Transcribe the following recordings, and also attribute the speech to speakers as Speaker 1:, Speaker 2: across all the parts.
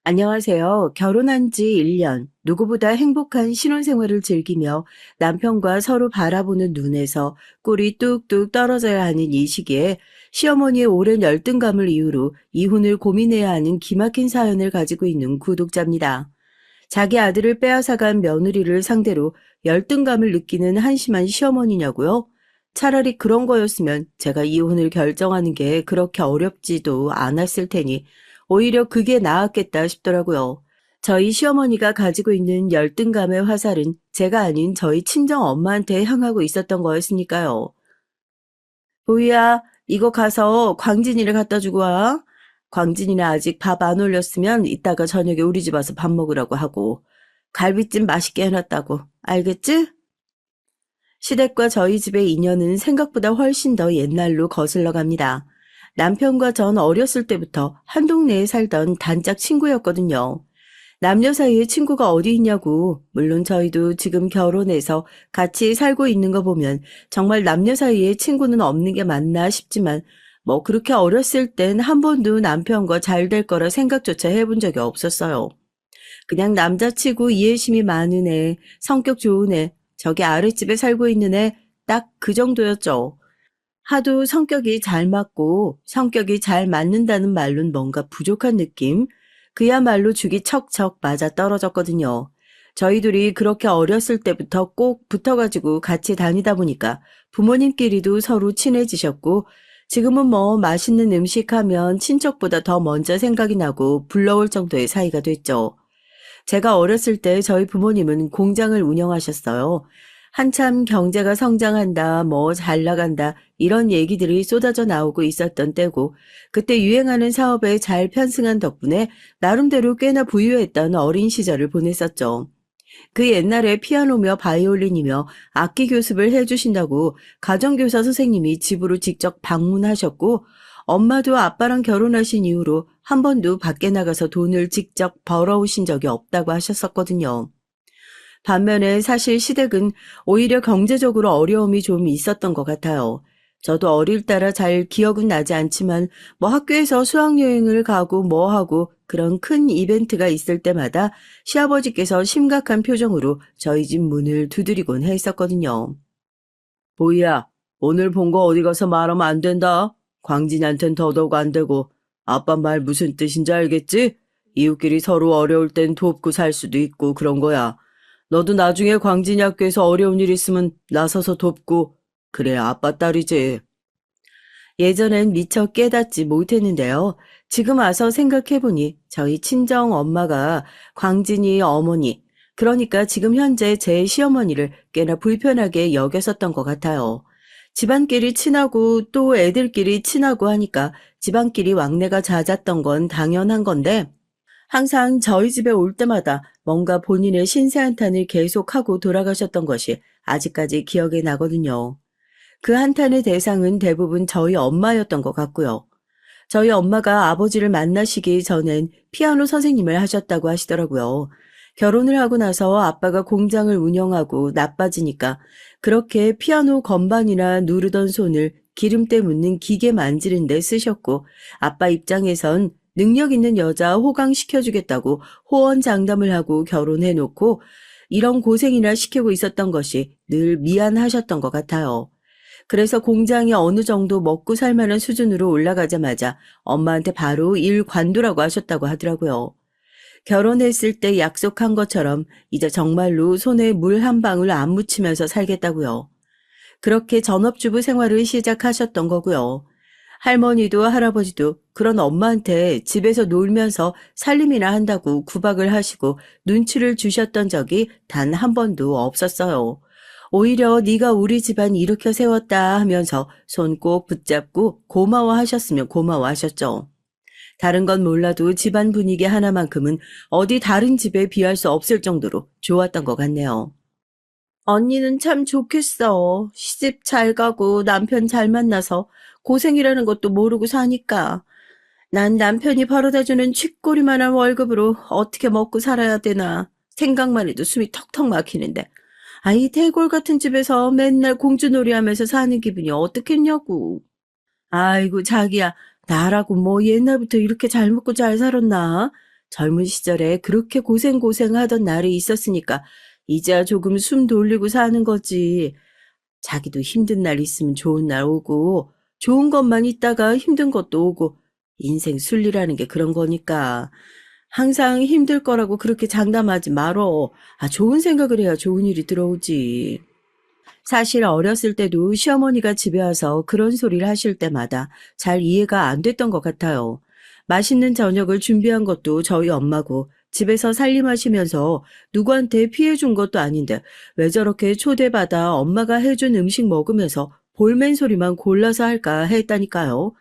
Speaker 1: 안녕하세요. 결혼한 지 1년, 누구보다 행복한 신혼생활을 즐기며 남편과 서로 바라보는 눈에서 꿀이 뚝뚝 떨어져야 하는 이 시기에 시어머니의 오랜 열등감을 이유로 이혼을 고민해야 하는 기막힌 사연을 가지고 있는 구독자입니다. 자기 아들을 빼앗아간 며느리를 상대로 열등감을 느끼는 한심한 시어머니냐고요? 차라리 그런 거였으면 제가 이혼을 결정하는 게 그렇게 어렵지도 않았을 테니 오히려 그게 나았겠다 싶더라고요. 저희 시어머니가 가지고 있는 열등감의 화살은 제가 아닌 저희 친정 엄마한테 향하고 있었던 거였으니까요. 보이야, 이거 가서 광진이를 갖다 주고 와. 광진이는 아직 밥 안 올렸으면 이따가 저녁에 우리 집 와서 밥 먹으라고 하고 갈비찜 맛있게 해놨다고. 알겠지? 시댁과 저희 집의 인연은 생각보다 훨씬 더 옛날로 거슬러 갑니다. 남편과 전 어렸을 때부터 한 동네에 살던 단짝 친구였거든요. 남녀 사이에 친구가 어디 있냐고. 물론 저희도 지금 결혼해서 같이 살고 있는 거 보면 정말 남녀 사이에 친구는 없는 게 맞나 싶지만 뭐 그렇게 어렸을 땐 한 번도 남편과 잘 될 거라 생각조차 해본 적이 없었어요. 그냥 남자치고 이해심이 많은 애, 성격 좋은 애, 저기 아랫집에 살고 있는 애, 딱 그 정도였죠. 하도 성격이 잘 맞고 성격이 잘 맞는다는 말론 뭔가 부족한 느낌? 그야말로 죽이 척척 맞아 떨어졌거든요. 저희 둘이 그렇게 어렸을 때부터 꼭 붙어가지고 같이 다니다 보니까 부모님끼리도 서로 친해지셨고 지금은 뭐 맛있는 음식 하면 친척보다 더 먼저 생각이 나고 불러올 정도의 사이가 됐죠. 제가 어렸을 때 저희 부모님은 공장을 운영하셨어요. 한참 경제가 성장한다, 뭐 잘 나간다, 이런 얘기들이 쏟아져 나오고 있었던 때고, 그때 유행하는 사업에 잘 편승한 덕분에 나름대로 꽤나 부유했던 어린 시절을 보냈었죠. 그 옛날에 피아노며 바이올린이며 악기 교습을 해주신다고 가정교사 선생님이 집으로 직접 방문하셨고, 엄마도 아빠랑 결혼하신 이후로 한 번도 밖에 나가서 돈을 직접 벌어오신 적이 없다고 하셨었거든요. 반면에 사실 시댁은 오히려 경제적으로 어려움이 좀 있었던 것 같아요. 저도 어릴 때라 잘 기억은 나지 않지만 뭐 학교에서 수학여행을 가고 뭐 하고 그런 큰 이벤트가 있을 때마다 시아버지께서 심각한 표정으로 저희 집 문을 두드리곤 했었거든요. 보이야, 오늘 본 거 어디 가서 말하면 안 된다. 광진한텐 더더욱 안 되고. 아빠 말 무슨 뜻인지 알겠지? 이웃끼리 서로 어려울 땐 돕고 살 수도 있고 그런 거야. 너도 나중에 광진이 학교에서 어려운 일 있으면 나서서 돕고 그래야 아빠 딸이지. 예전엔 미처 깨닫지 못했는데요. 지금 와서 생각해보니 저희 친정 엄마가 광진이 어머니, 그러니까 지금 현재 제 시어머니를 꽤나 불편하게 여겼었던 것 같아요. 집안끼리 친하고 또 애들끼리 친하고 하니까 집안끼리 왕래가 잦았던 건 당연한 건데 항상 저희 집에 올 때마다 뭔가 본인의 신세 한탄을 계속하고 돌아가셨던 것이 아직까지 기억에 나거든요. 그 한탄의 대상은 대부분 저희 엄마였던 것 같고요. 저희 엄마가 아버지를 만나시기 전엔 피아노 선생님을 하셨다고 하시더라고요. 결혼을 하고 나서 아빠가 공장을 운영하고 나빠지니까 그렇게 피아노 건반이나 누르던 손을 기름때 묻는 기계 만지는 데 쓰셨고 아빠 입장에선 능력 있는 여자 호강시켜주겠다고 호언장담을 하고 결혼해놓고 이런 고생이나 시키고 있었던 것이 늘 미안하셨던 것 같아요. 그래서 공장이 어느 정도 먹고 살 만한 수준으로 올라가자마자 엄마한테 바로 일 관두라고 하셨다고 하더라고요. 결혼했을 때 약속한 것처럼 이제 정말로 손에 물 한 방울 안 묻히면서 살겠다고요. 그렇게 전업주부 생활을 시작하셨던 거고요. 할머니도 할아버지도 그런 엄마한테 집에서 놀면서 살림이나 한다고 구박을 하시고 눈치를 주셨던 적이 단 한 번도 없었어요. 오히려 네가 우리 집안 일으켜 세웠다 하면서 손 꼭 붙잡고 고마워하셨으면 고마워하셨죠. 다른 건 몰라도 집안 분위기 하나만큼은 어디 다른 집에 비할 수 없을 정도로 좋았던 것 같네요. 언니는 참 좋겠어. 시집 잘 가고 남편 잘 만나서 고생이라는 것도 모르고 사니까. 난 남편이 벌어다주는 쥐꼬리만한 월급으로 어떻게 먹고 살아야 되나 생각만 해도 숨이 턱턱 막히는데. 아이 대골 같은 집에서 맨날 공주놀이 하면서 사는 기분이 어떻겠냐고. 아이고 자기야 나라고 뭐 옛날부터 이렇게 잘 먹고 잘 살았나? 젊은 시절에 그렇게 고생하던 날이 있었으니까 이제야 조금 숨 돌리고 사는 거지. 자기도 힘든 날 있으면 좋은 날 오고, 좋은 것만 있다가 힘든 것도 오고, 인생 순리라는 게 그런 거니까. 항상 힘들 거라고 그렇게 장담하지 말어. 좋은 생각을 해야 좋은 일이 들어오지. 사실 어렸을 때도 시어머니가 집에 와서 그런 소리를 하실 때마다 잘 이해가 안 됐던 것 같아요. 맛있는 저녁을 준비한 것도 저희 엄마고 집에서 살림하시면서 누구한테 피해 준 것도 아닌데 왜 저렇게 초대받아 엄마가 해준 음식 먹으면서 볼멘 소리만 골라서 할까 했다니까요.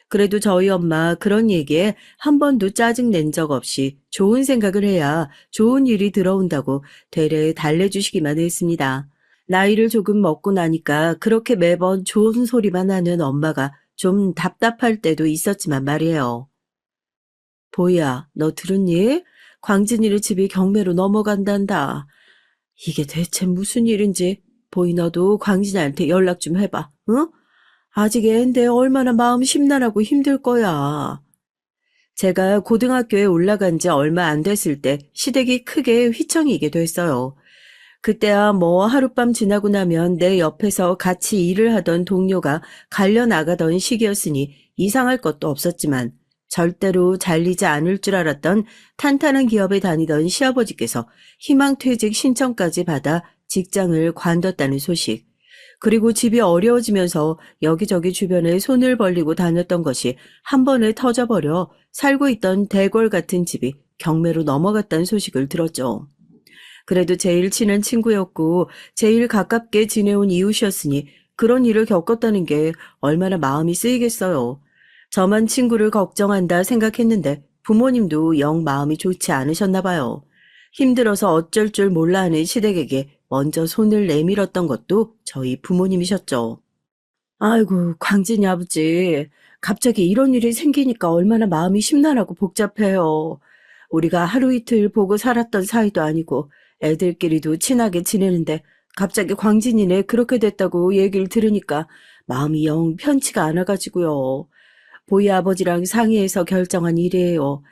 Speaker 1: 그래도 저희 엄마 그런 얘기에 한 번도 짜증 낸 적 없이 좋은 생각을 해야 좋은 일이 들어온다고 되레 달래주시기만 했습니다. 나이를 조금 먹고 나니까 그렇게 매번 좋은 소리만 하는 엄마가 좀 답답할 때도 있었지만 말이에요. 보희야, 너 들었니? 광진이네 집이 경매로 넘어간단다. 이게 대체 무슨 일인지 보희 너도 광진이한테 연락 좀 해봐. 응? 아직 애인데 얼마나 마음 심란하고 힘들 거야. 제가 고등학교에 올라간 지 얼마 안 됐을 때 시댁이 크게 휘청이게 됐어요. 그때야 뭐 하룻밤 지나고 나면 내 옆에서 같이 일을 하던 동료가 갈려 나가던 시기였으니 이상할 것도 없었지만 절대로 잘리지 않을 줄 알았던 탄탄한 기업에 다니던 시아버지께서 희망퇴직 신청까지 받아 직장을 관뒀다는 소식. 그리고 집이 어려워지면서 여기저기 주변에 손을 벌리고 다녔던 것이 한 번에 터져버려 살고 있던 대궐 같은 집이 경매로 넘어갔다는 소식을 들었죠. 그래도 제일 친한 친구였고 제일 가깝게 지내온 이웃이었으니 그런 일을 겪었다는 게 얼마나 마음이 쓰이겠어요. 저만 친구를 걱정한다 생각했는데 부모님도 영 마음이 좋지 않으셨나 봐요. 힘들어서 어쩔 줄 몰라 하는 시댁에게 먼저 손을 내밀었던 것도 저희 부모님이셨죠. 아이고, 광진이 아버지. 갑자기 이런 일이 생기니까 얼마나 마음이 심란하고 복잡해요. 우리가 하루 이틀 보고 살았던 사이도 아니고 애들끼리도 친하게 지내는데 갑자기 광진이네 그렇게 됐다고 얘기를 들으니까 마음이 영 편치가 않아가지고요. 보희 아버지랑 상의해서 결정한 일이에요.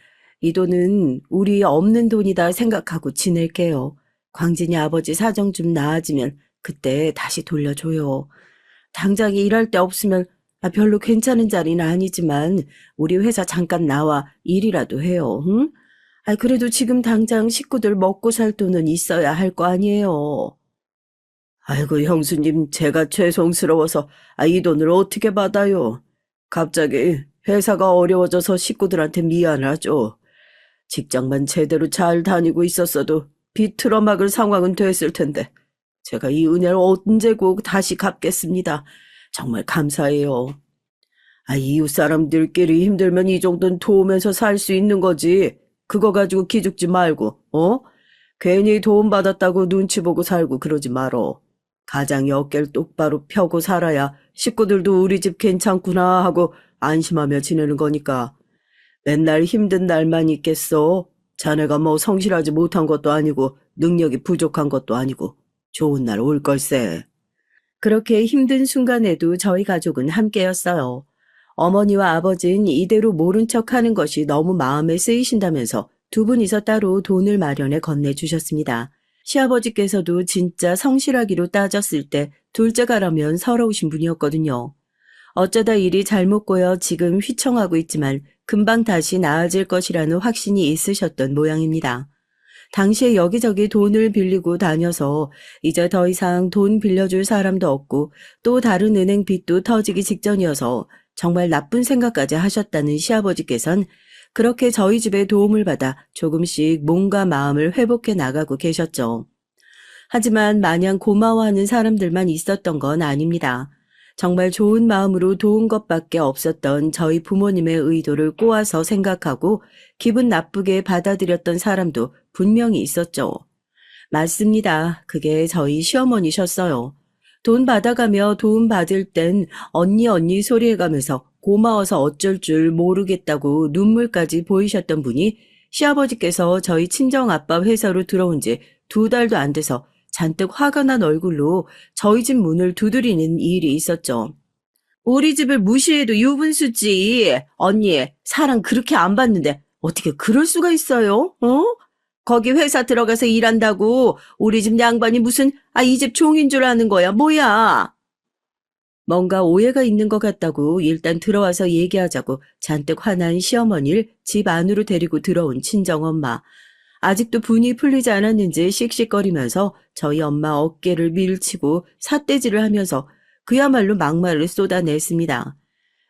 Speaker 1: 이 돈은 우리 없는 돈이다 생각하고 지낼게요. 광진이 아버지 사정 좀 나아지면 그때 다시 돌려줘요. 당장 일할 데 없으면 별로 괜찮은 자리는 아니지만 우리 회사 잠깐 나와 일이라도 해요. 응? 그래도 지금 당장 식구들 먹고 살 돈은 있어야 할 거 아니에요. 아이고, 형수님, 제가 죄송스러워서 이 돈을 어떻게 받아요? 갑자기 회사가 어려워져서 식구들한테 미안하죠. 직장만 제대로 잘 다니고 있었어도 비틀어 막을 상황은 됐을 텐데 제가 이 은혜를 언제 꼭 다시 갚겠습니다. 정말 감사해요. 이웃 사람들끼리 힘들면 이 정도는 도우면서 살 수 있는 거지. 그거 가지고 기죽지 말고, 어? 괜히 도움 받았다고 눈치 보고 살고 그러지 말어. 가장이 어깨를 똑바로 펴고 살아야 식구들도 우리 집 괜찮구나 하고 안심하며 지내는 거니까. 맨날 힘든 날만 있겠어. 자네가 뭐 성실하지 못한 것도 아니고 능력이 부족한 것도 아니고 좋은 날 올 걸세. 그렇게 힘든 순간에도 저희 가족은 함께였어요. 어머니와 아버지는 이대로 모른 척하는 것이 너무 마음에 쓰이신다면서 두 분이서 따로 돈을 마련해 건네주셨습니다. 시아버지께서도 진짜 성실하기로 따졌을 때 둘째가라면 서러우신 분이었거든요. 어쩌다 일이 잘못 꼬여 지금 휘청하고 있지만 금방 다시 나아질 것이라는 확신이 있으셨던 모양입니다. 당시에 여기저기 돈을 빌리고 다녀서 이제 더 이상 돈 빌려줄 사람도 없고 또 다른 은행 빚도 터지기 직전이어서 정말 나쁜 생각까지 하셨다는 시아버지께선 그렇게 저희 집에 도움을 받아 조금씩 몸과 마음을 회복해 나가고 계셨죠. 하지만 마냥 고마워하는 사람들만 있었던 건 아닙니다. 정말 좋은 마음으로 도운 것밖에 없었던 저희 부모님의 의도를 꼬아서 생각하고 기분 나쁘게 받아들였던 사람도 분명히 있었죠. 맞습니다. 그게 저희 시어머니셨어요. 돈 받아가며 도움 받을 땐 언니 소리해가면서 고마워서 어쩔 줄 모르겠다고 눈물까지 보이셨던 분이 시아버지께서 저희 친정아빠 회사로 들어온 지 2달도 안 돼서 잔뜩 화가 난 얼굴로 저희 집 문을 두드리는 일이 있었죠. 우리 집을 무시해도 유분수지. 언니, 사랑 그렇게 안 받는데 어떻게 그럴 수가 있어요? 어? 거기 회사 들어가서 일한다고 우리 집 양반이 무슨 이 집 종인 줄 아는 거야. 뭐야? 뭔가 오해가 있는 것 같다고 일단 들어와서 얘기하자고 잔뜩 화난 시어머니를 집 안으로 데리고 들어온 친정엄마. 아직도 분이 풀리지 않았는지 씩씩거리면서 저희 엄마 어깨를 밀치고 삿대질을 하면서 그야말로 막말을 쏟아냈습니다.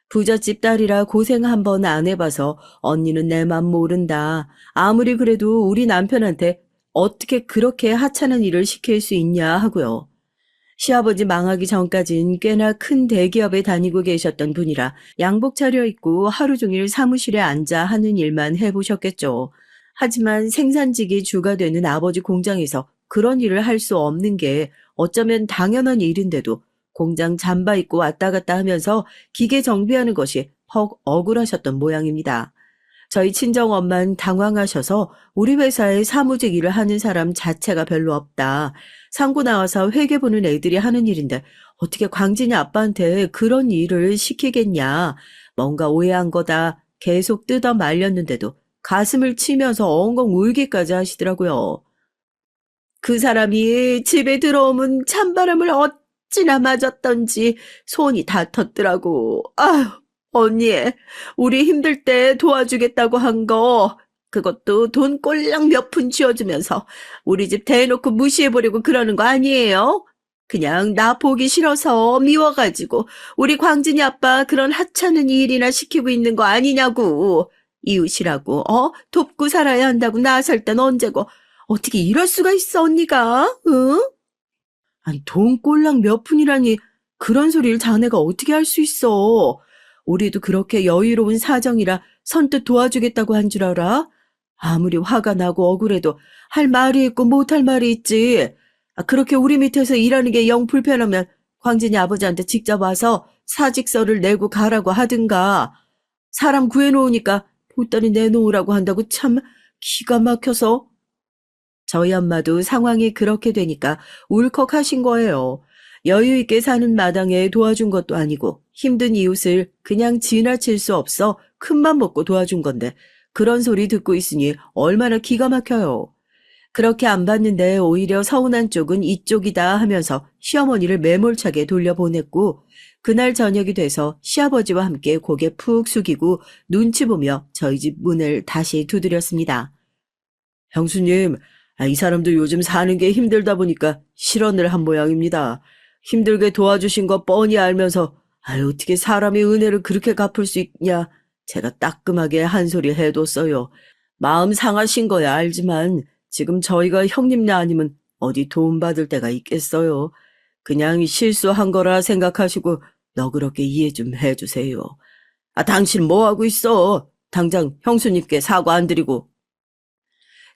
Speaker 1: 부잣집 딸이라 고생 한 번 안 해봐서 언니는 내 맘 모른다. 아무리 그래도 우리 남편한테 어떻게 그렇게 하찮은 일을 시킬 수 있냐 하고요. 시아버지 망하기 전까진 꽤나 큰 대기업에 다니고 계셨던 분이라 양복 차려입고 하루 종일 사무실에 앉아 하는 일만 해보셨겠죠. 하지만 생산직이 주가 되는 아버지 공장에서 그런 일을 할 수 없는 게 어쩌면 당연한 일인데도 공장 잠바 입고 왔다 갔다 하면서 기계 정비하는 것이 퍽 억울하셨던 모양입니다. 저희 친정엄만 당황하셔서 우리 회사에 사무직 일을 하는 사람 자체가 별로 없다. 상고 나와서 회계 보는 애들이 하는 일인데 어떻게 광진이 아빠한테 그런 일을 시키겠냐. 뭔가 오해한 거다. 계속 뜯어 말렸는데도 가슴을 치면서 엉엉 울기까지 하시더라고요. 그 사람이 집에 들어오면 찬바람을 어찌나 맞았던지 손이 다 텄더라고. 아휴, 언니, 우리 힘들 때 도와주겠다고 한 거, 그것도 돈 꼴랑 몇 푼 쥐어주면서 우리 집 대놓고 무시해버리고 그러는 거 아니에요? 그냥 나 보기 싫어서 미워가지고 우리 광진이 아빠 그런 하찮은 일이나 시키고 있는 거 아니냐고. 이웃이라고, 돕고 살아야 한다고 나설 땐 언제고. 어떻게 이럴 수가 있어, 언니가? 응? 아니, 돈 꼴랑 몇 푼이라니 그런 소리를 자네가 어떻게 할 수 있어? 우리도 그렇게 여유로운 사정이라 선뜻 도와주겠다고 한 줄 알아? 아무리 화가 나고 억울해도 할 말이 있고 못할 말이 있지. 그렇게 우리 밑에서 일하는 게 영 불편하면 광진이 아버지한테 직접 와서 사직서를 내고 가라고 하든가. 사람 구해놓으니까 보따리 내놓으라고 한다고 참 기가 막혀서. 저희 엄마도 상황이 그렇게 되니까 울컥하신 거예요. 여유 있게 사는 마당에 도와준 것도 아니고 힘든 이웃을 그냥 지나칠 수 없어 큰맘 먹고 도와준 건데 그런 소리 듣고 있으니 얼마나 기가 막혀요. 그렇게 안 봤는데 오히려 서운한 쪽은 이쪽이다 하면서 시어머니를 매몰차게 돌려보냈고 그날 저녁이 돼서 시아버지와 함께 고개 푹 숙이고 눈치 보며 저희 집 문을 다시 두드렸습니다. 형수님, 이 사람도 요즘 사는 게 힘들다 보니까 실언을 한 모양입니다. 힘들게 도와주신 거 뻔히 알면서 어떻게 사람의 은혜를 그렇게 갚을 수 있냐. 제가 따끔하게 한 소리 해뒀어요. 마음 상하신 거야 알지만 지금 저희가 형님네 아니면 어디 도움받을 데가 있겠어요. 그냥 실수한 거라 생각하시고 너그럽게 이해 좀 해주세요. 당신 뭐하고 있어? 당장 형수님께 사과 안 드리고.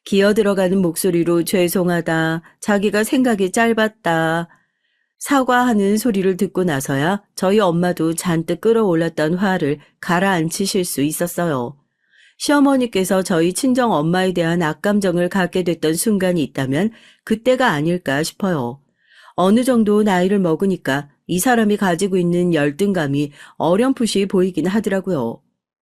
Speaker 1: 기어 들어가는 목소리로 죄송하다, 자기가 생각이 짧았다, 사과하는 소리를 듣고 나서야 저희 엄마도 잔뜩 끌어올랐던 화를 가라앉히실 수 있었어요. 시어머니께서 저희 친정 엄마에 대한 악감정을 갖게 됐던 순간이 있다면 그때가 아닐까 싶어요. 어느 정도 나이를 먹으니까 이 사람이 가지고 있는 열등감이 어렴풋이 보이긴 하더라고요.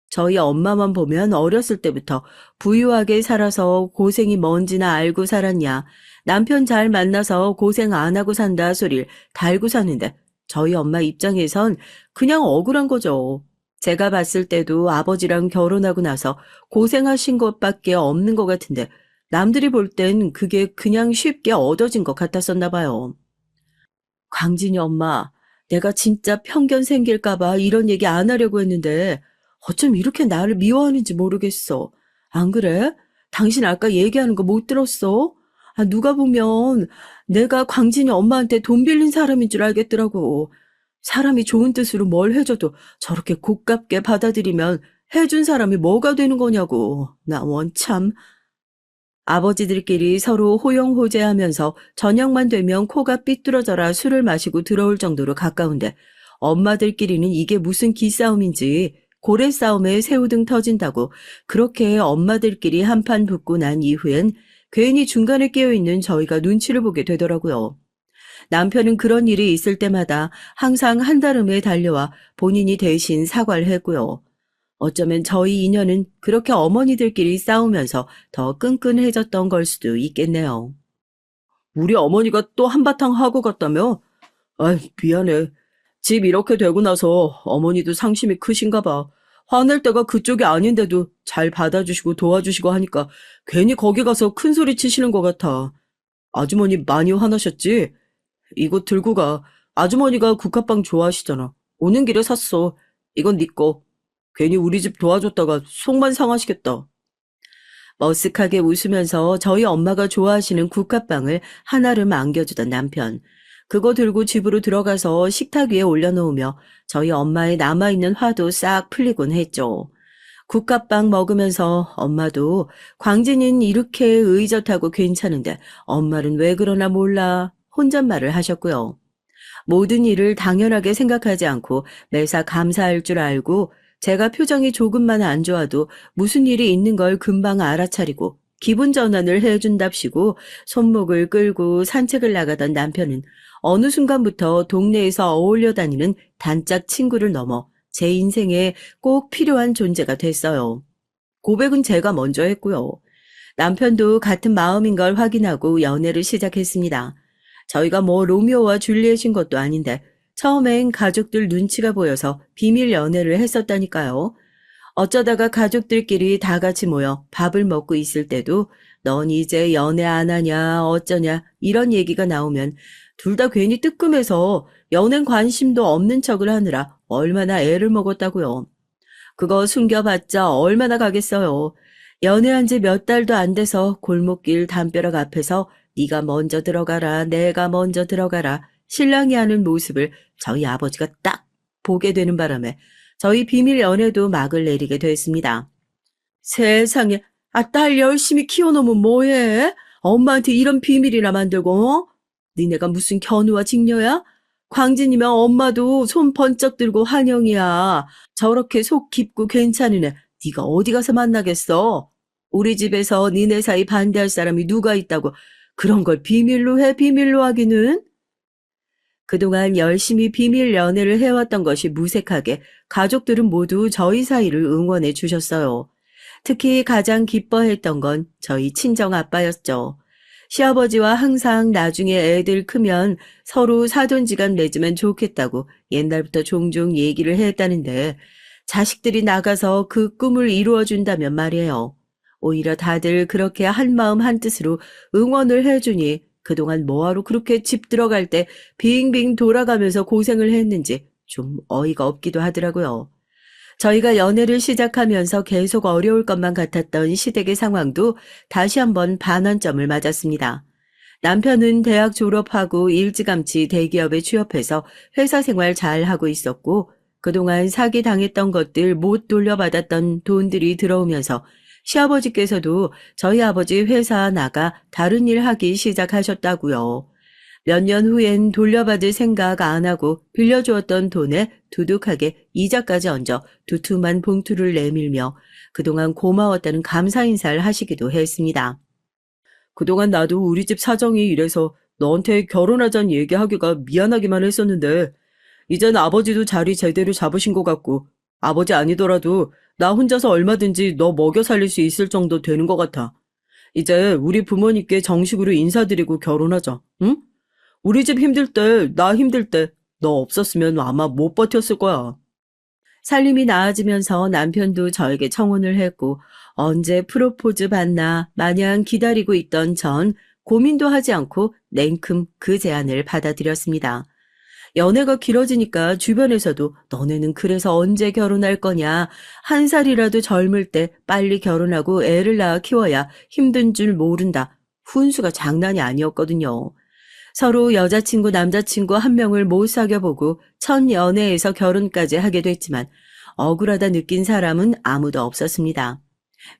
Speaker 1: 저희 엄마만 보면 어렸을 때부터 부유하게 살아서 고생이 뭔지나 알고 살았냐, 남편 잘 만나서 고생 안 하고 산다 소리를 달고 사는데 저희 엄마 입장에선 그냥 억울한 거죠. 제가 봤을 때도 아버지랑 결혼하고 나서 고생하신 것밖에 없는 것 같은데 남들이 볼 땐 그게 그냥 쉽게 얻어진 것 같았었나 봐요. 광진이 엄마, 내가 진짜 편견 생길까봐 이런 얘기 안 하려고 했는데 어쩜 이렇게 나를 미워하는지 모르겠어. 안 그래? 당신 아까 얘기하는 거 못 들었어? 누가 보면 내가 광진이 엄마한테 돈 빌린 사람인 줄 알겠더라고. 사람이 좋은 뜻으로 뭘 해줘도 저렇게 고깝게 받아들이면 해준 사람이 뭐가 되는 거냐고. 나 원참. 아버지들끼리 서로 호용호제하면서 저녁만 되면 코가 삐뚤어져라 술을 마시고 들어올 정도로 가까운데 엄마들끼리는 이게 무슨 기싸움인지 고래 싸움에 새우등 터진다고 그렇게 엄마들끼리 한판 붙고 난 이후엔 괜히 중간에 끼어있는 저희가 눈치를 보게 되더라고요. 남편은 그런 일이 있을 때마다 항상 한달음에 달려와 본인이 대신 사과를 했고요. 어쩌면 저희 인연은 그렇게 어머니들끼리 싸우면서 더 끈끈해졌던 걸 수도 있겠네요. 우리 어머니가 또 한바탕 하고 갔다며? 아이, 미안해. 집 이렇게 되고 나서 어머니도 상심이 크신가 봐. 화낼 때가 그쪽이 아닌데도 잘 받아주시고 도와주시고 하니까 괜히 거기 가서 큰 소리 치시는 것 같아. 아주머니 많이 화나셨지? 이거 들고 가. 아주머니가 국화빵 좋아하시잖아. 오는 길에 샀어. 이건 네 거. 괜히 우리 집 도와줬다가 속만 상하시겠다. 머쓱하게 웃으면서 저희 엄마가 좋아하시는 국화빵을 한알음 안겨주던 남편. 그거 들고 집으로 들어가서 식탁 위에 올려놓으며 저희 엄마의 남아있는 화도 싹 풀리곤 했죠. 국화빵 먹으면서 엄마도 광진인 이렇게 의젓하고 괜찮은데 엄마는 왜 그러나 몰라 혼잣말을 하셨고요. 모든 일을 당연하게 생각하지 않고 매사 감사할 줄 알고 제가 표정이 조금만 안 좋아도 무슨 일이 있는 걸 금방 알아차리고 기분 전환을 해준답시고 손목을 끌고 산책을 나가던 남편은 어느 순간부터 동네에서 어울려 다니는 단짝 친구를 넘어 제 인생에 꼭 필요한 존재가 됐어요. 고백은 제가 먼저 했고요. 남편도 같은 마음인 걸 확인하고 연애를 시작했습니다. 저희가 뭐 로미오와 줄리엣인 것도 아닌데 처음엔 가족들 눈치가 보여서 비밀 연애를 했었다니까요. 어쩌다가 가족들끼리 다 같이 모여 밥을 먹고 있을 때도 넌 이제 연애 안 하냐 어쩌냐 이런 얘기가 나오면 둘 다 괜히 뜨끔해서 연애 관심도 없는 척을 하느라 얼마나 애를 먹었다고요. 그거 숨겨봤자 얼마나 가겠어요. 연애한 지 몇 달도 안 돼서 골목길 담벼락 앞에서 네가 먼저 들어가라, 내가 먼저 들어가라, 신랑이 하는 모습을 저희 아버지가 딱 보게 되는 바람에 저희 비밀 연애도 막을 내리게 됐습니다. 세상에, 딸 열심히 키워놓으면 뭐해? 엄마한테 이런 비밀이나 만들고, 어? 니네가 무슨 견우와 직녀야? 광진이면 엄마도 손 번쩍 들고 환영이야. 저렇게 속 깊고 괜찮은 애 네가 어디 가서 만나겠어? 우리 집에서 니네 사이 반대할 사람이 누가 있다고 그런 걸 비밀로 해 비밀로 하기는? 그동안 열심히 비밀 연애를 해왔던 것이 무색하게 가족들은 모두 저희 사이를 응원해 주셨어요. 특히 가장 기뻐했던 건 저희 친정 아빠였죠. 시아버지와 항상 나중에 애들 크면 서로 사돈지간 맺으면 좋겠다고 옛날부터 종종 얘기를 했다는데 자식들이 나가서 그 꿈을 이루어준다면 말이에요. 오히려 다들 그렇게 한마음 한뜻으로 응원을 해주니 그동안 뭐하러 그렇게 집 들어갈 때 빙빙 돌아가면서 고생을 했는지 좀 어이가 없기도 하더라고요. 저희가 연애를 시작하면서 계속 어려울 것만 같았던 시댁의 상황도 다시 한번 반환점을 맞았습니다. 남편은 대학 졸업하고 일찌감치 대기업에 취업해서 회사 생활 잘 하고 있었고 그동안 사기당했던 것들 못 돌려받았던 돈들이 들어오면서 시아버지께서도 저희 아버지 회사 나가 다른 일 하기 시작하셨다고요. 몇 년 후엔 돌려받을 생각 안 하고 빌려주었던 돈에 두둑하게 이자까지 얹어 두툼한 봉투를 내밀며 그동안 고마웠다는 감사 인사를 하시기도 했습니다. 그동안 나도 우리 집 사정이 이래서 너한테 결혼하자는 얘기하기가 미안하기만 했었는데 이젠 아버지도 자리 제대로 잡으신 것 같고 아버지 아니더라도 나 혼자서 얼마든지 너 먹여 살릴 수 있을 정도 되는 것 같아. 이제 우리 부모님께 정식으로 인사드리고 결혼하자. 응? 우리 집 힘들 때, 나 힘들 때, 너 없었으면 아마 못 버텼을 거야. 살림이 나아지면서 남편도 저에게 청혼을 했고, 언제 프로포즈 받나 마냥 기다리고 있던 전 고민도 하지 않고 냉큼 그 제안을 받아들였습니다. 연애가 길어지니까 주변에서도 너네는 그래서 언제 결혼할 거냐, 한 살이라도 젊을 때 빨리 결혼하고 애를 낳아 키워야 힘든 줄 모른다. 훈수가 장난이 아니었거든요. 서로 여자친구, 남자친구 한 명을 못 사귀어보고 첫 연애에서 결혼까지 하게 됐지만 억울하다 느낀 사람은 아무도 없었습니다.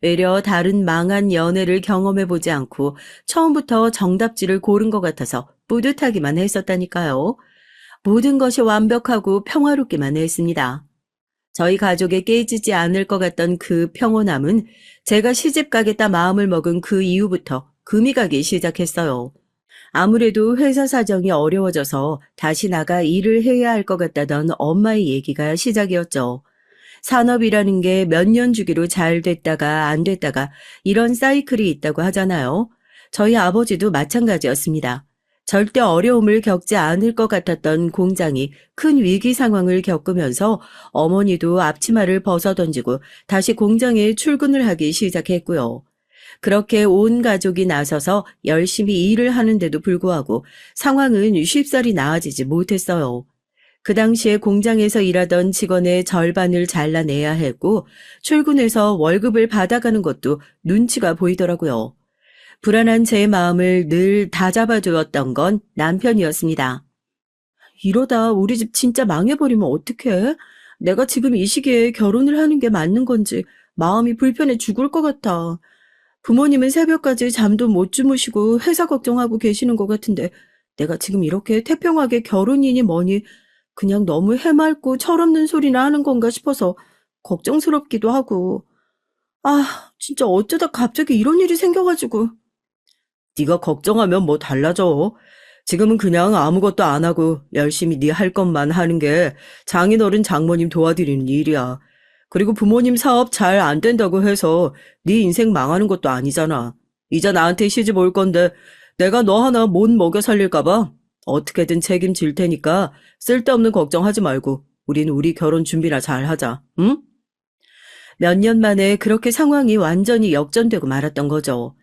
Speaker 1: 외려 다른 망한 연애를 경험해보지 않고 처음부터 정답지를 고른 것 같아서 뿌듯하기만 했었다니까요. 모든 것이 완벽하고 평화롭기만 했습니다. 저희 가족에 깨지지 않을 것 같던 그 평온함은 제가 시집 가겠다 마음을 먹은 그 이후부터 금이 가기 시작했어요. 아무래도 회사 사정이 어려워져서 다시 나가 일을 해야 할 것 같다던 엄마의 얘기가 시작이었죠. 산업이라는 게 몇 년 주기로 잘 됐다가 안 됐다가 이런 사이클이 있다고 하잖아요. 저희 아버지도 마찬가지였습니다. 절대 어려움을 겪지 않을 것 같았던 공장이 큰 위기 상황을 겪으면서 어머니도 앞치마를 벗어던지고 다시 공장에 출근을 하기 시작했고요. 그렇게 온 가족이 나서서 열심히 일을 하는데도 불구하고 상황은 쉽사리 나아지지 못했어요. 그 당시에 공장에서 일하던 직원의 절반을 잘라내야 했고 출근해서 월급을 받아가는 것도 눈치가 보이더라고요. 불안한 제 마음을 늘 다잡아주었던 건 남편이었습니다. 이러다 우리 집 진짜 망해버리면 어떡해? 내가 지금 이 시기에 결혼을 하는 게 맞는 건지 마음이 불편해 죽을 것 같아. 부모님은 새벽까지 잠도 못 주무시고 회사 걱정하고 계시는 것 같은데 내가 지금 이렇게 태평하게 결혼이니 뭐니 그냥 너무 해맑고 철없는 소리나 하는 건가 싶어서 걱정스럽기도 하고. 아, 진짜 어쩌다 갑자기 이런 일이 생겨가지고. 네가 걱정하면 뭐 달라져. 지금은 그냥 아무것도 안 하고 열심히 네 할 것만 하는 게 장인어른 장모님 도와드리는 일이야. 그리고 부모님 사업 잘 안 된다고 해서 네 인생 망하는 것도 아니잖아. 이제 나한테 시집 올 건데 내가 너 하나 못 먹여 살릴까 봐 어떻게든 책임질 테니까 쓸데없는 걱정하지 말고 우린 우리 결혼 준비나 잘 하자. 응? 몇 년 만에 그렇게 상황이 완전히 역전되고 말았던 거죠.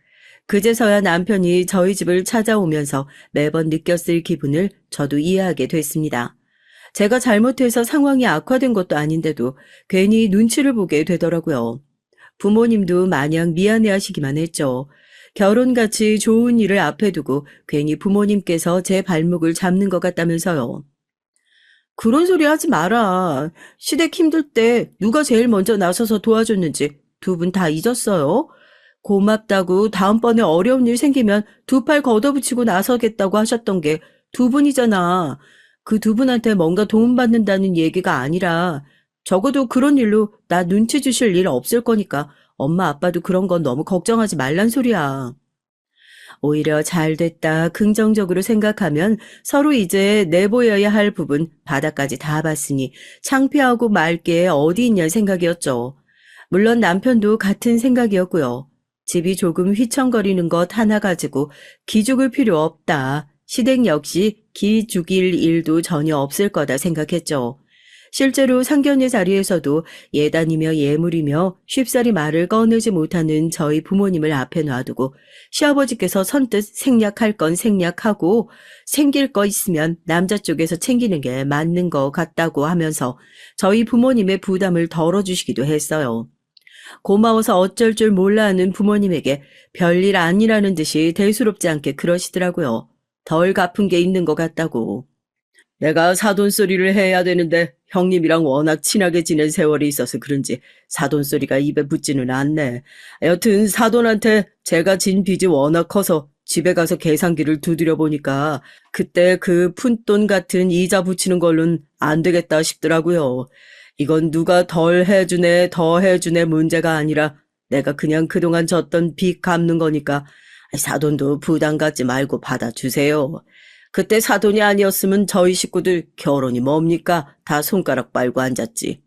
Speaker 1: 그제서야 남편이 저희 집을 찾아오면서 매번 느꼈을 기분을 저도 이해하게 됐습니다. 제가 잘못해서 상황이 악화된 것도 아닌데도 괜히 눈치를 보게 되더라고요. 부모님도 마냥 미안해하시기만 했죠. 결혼같이 좋은 일을 앞에 두고 괜히 부모님께서 제 발목을 잡는 것 같다면서요. 그런 소리 하지 마라. 시댁 힘들 때 누가 제일 먼저 나서서 도와줬는지 두 분 다 잊었어요? 고맙다고 다음번에 어려운 일 생기면 두 팔 걷어붙이고 나서겠다고 하셨던 게 두 분이잖아. 그 두 분한테 뭔가 도움받는다는 얘기가 아니라 적어도 그런 일로 나 눈치 주실 일 없을 거니까 엄마 아빠도 그런 건 너무 걱정하지 말란 소리야. 오히려 잘 됐다 긍정적으로 생각하면 서로 이제 내보여야 할 부분 바닥까지 다 봤으니 창피하고 말 게 어디 있냐 생각이었죠. 물론 남편도 같은 생각이었고요. 집이 조금 휘청거리는 것 하나 가지고 기죽을 필요 없다. 시댁 역시 기 죽일 일도 전혀 없을 거다 생각했죠. 실제로 상견례 자리에서도 예단이며 예물이며 쉽사리 말을 꺼내지 못하는 저희 부모님을 앞에 놔두고 시아버지께서 선뜻 생략할 건 생략하고 챙길 거 있으면 남자 쪽에서 챙기는 게 맞는 거 같다고 하면서 저희 부모님의 부담을 덜어주시기도 했어요. 고마워서 어쩔 줄 몰라 하는 부모님에게 별일 아니라는 듯이 대수롭지 않게 그러시더라고요. 덜 갚은 게 있는 것 같다고. 내가 사돈소리를 해야 되는데 형님이랑 워낙 친하게 지낸 세월이 있어서 그런지 사돈소리가 입에 붙지는 않네. 여튼 사돈한테 제가 진 빚이 워낙 커서 집에 가서 계산기를 두드려 보니까 그때 그 푼돈 같은 이자 붙이는 걸로는 안 되겠다 싶더라고요. 이건 누가 덜 해주네 더 해주네 문제가 아니라 내가 그냥 그동안 졌던 빚 갚는 거니까 사돈도 부담 갖지 말고 받아주세요. 그때 사돈이 아니었으면 저희 식구들 결혼이 뭡니까? 다 손가락 빨고 앉았지.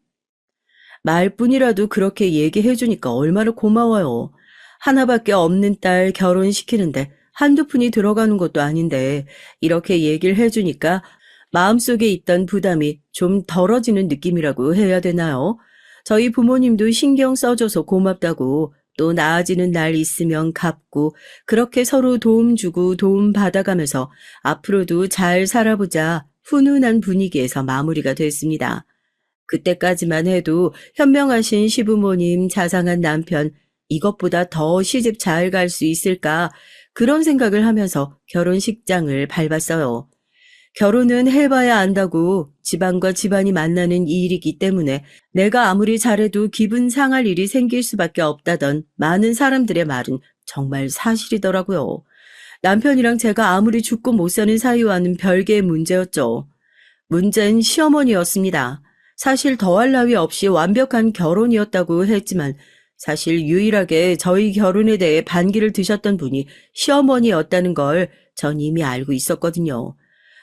Speaker 1: 말뿐이라도 그렇게 얘기해주니까 얼마나 고마워요. 하나밖에 없는 딸 결혼시키는데 한두 푼이 들어가는 것도 아닌데 이렇게 얘기를 해주니까 마음속에 있던 부담이 좀 덜어지는 느낌이라고 해야 되나요? 저희 부모님도 신경 써줘서 고맙다고 또 나아지는 날 있으면 갚고 그렇게 서로 도움 주고 도움 받아가면서 앞으로도 잘 살아보자 훈훈한 분위기에서 마무리가 됐습니다. 그때까지만 해도 현명하신 시부모님, 자상한 남편, 이것보다 더 시집 잘 갈 수 있을까 그런 생각을 하면서 결혼식장을 밟았어요. 결혼은 해봐야 안다고 집안과 집안이 만나는 일이기 때문에 내가 아무리 잘해도 기분 상할 일이 생길 수밖에 없다던 많은 사람들의 말은 정말 사실이더라고요. 남편이랑 제가 아무리 죽고 못 사는 사이와는 별개의 문제였죠. 문제는 시어머니였습니다. 사실 더할 나위 없이 완벽한 결혼이었다고 했지만 사실 유일하게 저희 결혼에 대해 반기를 드셨던 분이 시어머니였다는 걸 전 이미 알고 있었거든요.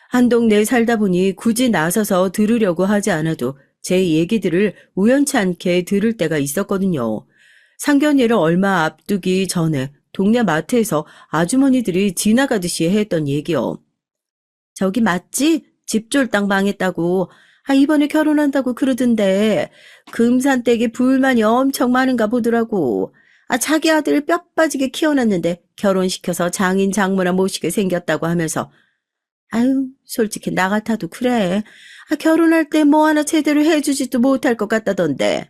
Speaker 1: 한 동네에 살다 보니 굳이 나서서 들으려고 하지 않아도 제 얘기들을 우연치 않게 들을 때가 있었거든요. 상견례를 얼마 앞두기 전에 동네 마트에서 아주머니들이 지나가듯이 했던 얘기요. 저기 맞지? 집졸당 망했다고. 이번에 결혼한다고 그러던데 금산댁에 불만이 엄청 많은가 보더라고. 자기 아들 뼈 빠지게 키워놨는데 결혼시켜서 장인 장모나 모시게 생겼다고 하면서 아유 솔직히 나 같아도 그래. 결혼할 때 뭐 하나 제대로 해주지도 못할 것 같다던데.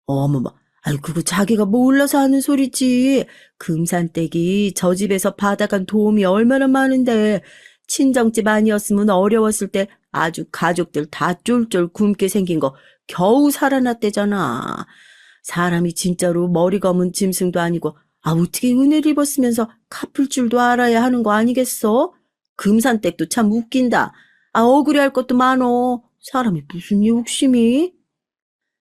Speaker 1: 어머머, 그거 자기가 몰라서 하는 소리지. 금산댁이 저 집에서 받아간 도움이 얼마나 많은데, 친정집 아니었으면 어려웠을 때 아주 가족들 다 쫄쫄 굶게 생긴 거 겨우 살아났대잖아. 사람이 진짜로 머리 검은 짐승도 아니고, 어떻게 은혜를 입었으면서 갚을 줄도 알아야 하는 거 아니겠어? 금산댁도 참 웃긴다. 억울해할 것도 많어. 사람이 무슨 욕심이?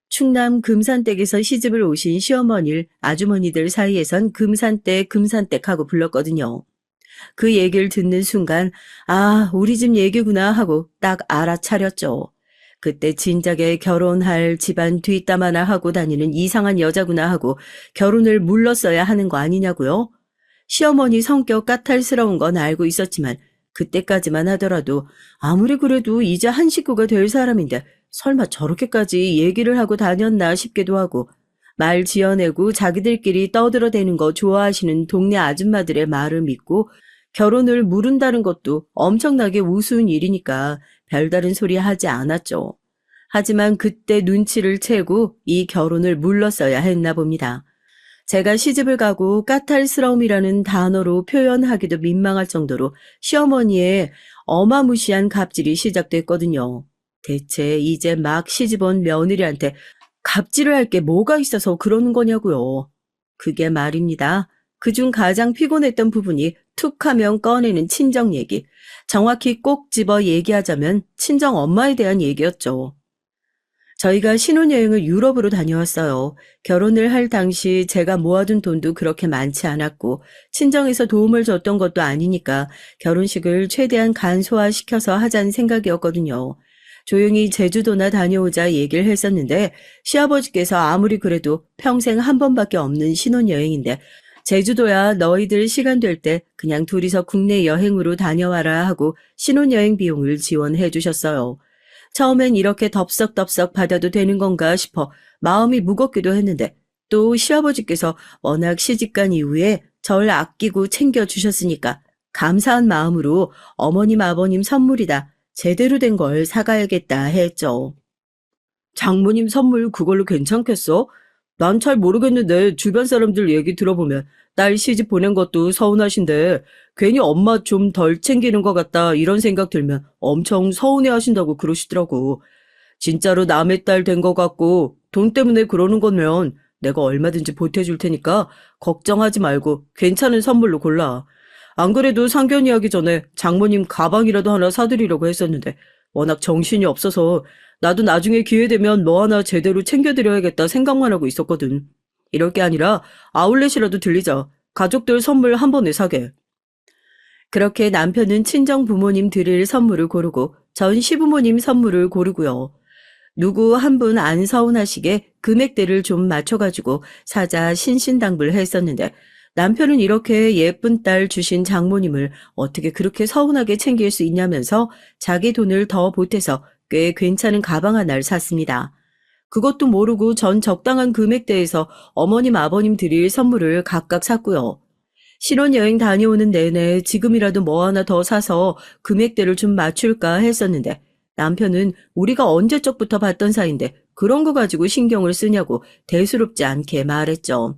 Speaker 1: 충남 금산댁에서 시집을 오신 시어머니를 아주머니들 사이에선 금산댁, 금산댁 하고 불렀거든요. 그 얘기를 듣는 순간, 우리 집 얘기구나 하고 딱 알아차렸죠. 그때 진작에 결혼할 집안 뒷담 화나 하고 다니는 이상한 여자구나 하고 결혼을 물렀어야 하는 거 아니냐고요? 시어머니 성격 까탈스러운 건 알고 있었지만 그때까지만 하더라도 아무리 그래도 이제 한 식구가 될 사람인데 설마 저렇게까지 얘기를 하고 다녔나 싶기도 하고 말 지어내고 자기들끼리 떠들어대는 거 좋아하시는 동네 아줌마들의 말을 믿고 결혼을 무른다는 것도 엄청나게 우스운 일이니까 별다른 소리 하지 않았죠. 하지만 그때 눈치를 채고 이 결혼을 물렀어야 했나 봅니다. 제가 시집을 가고 까탈스러움이라는 단어로 표현하기도 민망할 정도로 시어머니의 어마무시한 갑질이 시작됐거든요. 대체 이제 막 시집 온 며느리한테 갑질을 할 게 뭐가 있어서 그러는 거냐고요. 그게 말입니다. 그중 가장 피곤했던 부분이 툭하면 꺼내는 친정 얘기. 정확히 꼭 집어 얘기하자면 친정 엄마에 대한 얘기였죠. 저희가 신혼여행을 유럽으로 다녀왔어요. 결혼을 할 당시 제가 모아둔 돈도 그렇게 많지 않았고 친정에서 도움을 줬던 것도 아니니까 결혼식을 최대한 간소화시켜서 하자는 생각이었거든요. 조용히 제주도나 다녀오자 얘기를 했었는데 시아버지께서 아무리 그래도 평생 한 번밖에 없는 신혼여행인데 제주도야 너희들 시간 될 때 그냥 둘이서 국내 여행으로 다녀와라 하고 신혼여행 비용을 지원해 주셨어요. 처음엔 이렇게 덥석덥석 받아도 되는 건가 싶어 마음이 무겁기도 했는데 또 시아버지께서 워낙 시집간 이후에 절 아끼고 챙겨주셨으니까 감사한 마음으로 어머님 아버님 선물이다. 제대로 된 걸 사가야겠다 했죠. 장모님 선물 그걸로 괜찮겠어? 난 잘 모르겠는데 주변 사람들 얘기 들어보면 딸 시집 보낸 것도 서운하신데 괜히 엄마 좀 덜 챙기는 것 같다 이런 생각 들면 엄청 서운해 하신다고 그러시더라고. 진짜로 남의 딸 된 것 같고 돈 때문에 그러는 거면 내가 얼마든지 보태줄 테니까 걱정하지 말고 괜찮은 선물로 골라. 안 그래도 상견이 하기 전에 장모님 가방이라도 하나 사드리려고 했었는데 워낙 정신이 없어서 나도 나중에 기회 되면 뭐 하나 제대로 챙겨드려야겠다 생각만 하고 있었거든. 이럴 게 아니라 아울렛이라도 들리자. 가족들 선물 한 번에 사게. 그렇게 남편은 친정 부모님 드릴 선물을 고르고 전 시부모님 선물을 고르고요. 누구 한 분 안 서운하시게 금액대를 좀 맞춰가지고 사자 신신당부했었는데 남편은 이렇게 예쁜 딸 주신 장모님을 어떻게 그렇게 서운하게 챙길 수 있냐면서 자기 돈을 더 보태서 꽤 괜찮은 가방 하나를 샀습니다. 그것도 모르고 전 적당한 금액대에서 어머님 아버님 드릴 선물을 각각 샀고요. 신혼여행 다녀오는 내내 지금이라도 뭐 하나 더 사서 금액대를 좀 맞출까 했었는데 남편은 우리가 언제적부터 봤던 사이인데 그런 거 가지고 신경을 쓰냐고 대수롭지 않게 말했죠.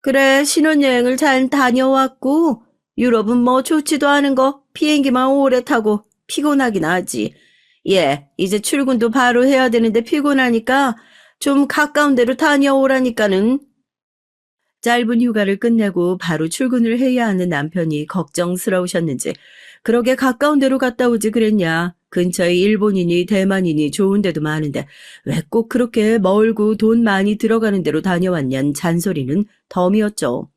Speaker 1: 그래, 신혼여행을 잘 다녀왔고 유럽은 뭐 좋지도 않은 거 비행기만 오래 타고 피곤하긴 하지. 이제 출근도 바로 해야 되는데 피곤하니까 좀 가까운 데로 다녀오라니까는. 짧은 휴가를 끝내고 바로 출근을 해야 하는 남편이 걱정스러우셨는지 그러게 가까운 데로 갔다 오지 그랬냐. 근처에 일본이니 대만이니 좋은 데도 많은데 왜 꼭 그렇게 멀고 돈 많이 들어가는 데로 다녀왔냔 잔소리는 덤이었죠.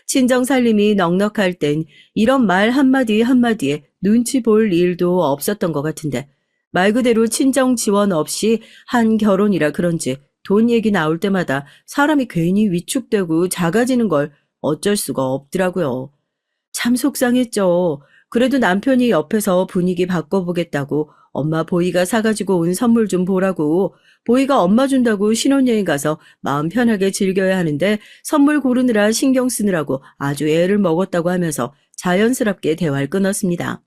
Speaker 1: 친정 살림이 넉넉할 땐 이런 말 한마디 한마디에 눈치 볼 일도 없었던 것 같은데 말 그대로 친정 지원 없이 한 결혼이라 그런지 돈 얘기 나올 때마다 사람이 괜히 위축되고 작아지는 걸 어쩔 수가 없더라고요. 참 속상했죠. 그래도 남편이 옆에서 분위기 바꿔보겠다고 엄마 보이가 사가지고 온 선물 좀 보라고 보이가 엄마 준다고 신혼여행 가서 마음 편하게 즐겨야 하는데 선물 고르느라 신경 쓰느라고 아주 애를 먹었다고 하면서 자연스럽게 대화를 끊었습니다.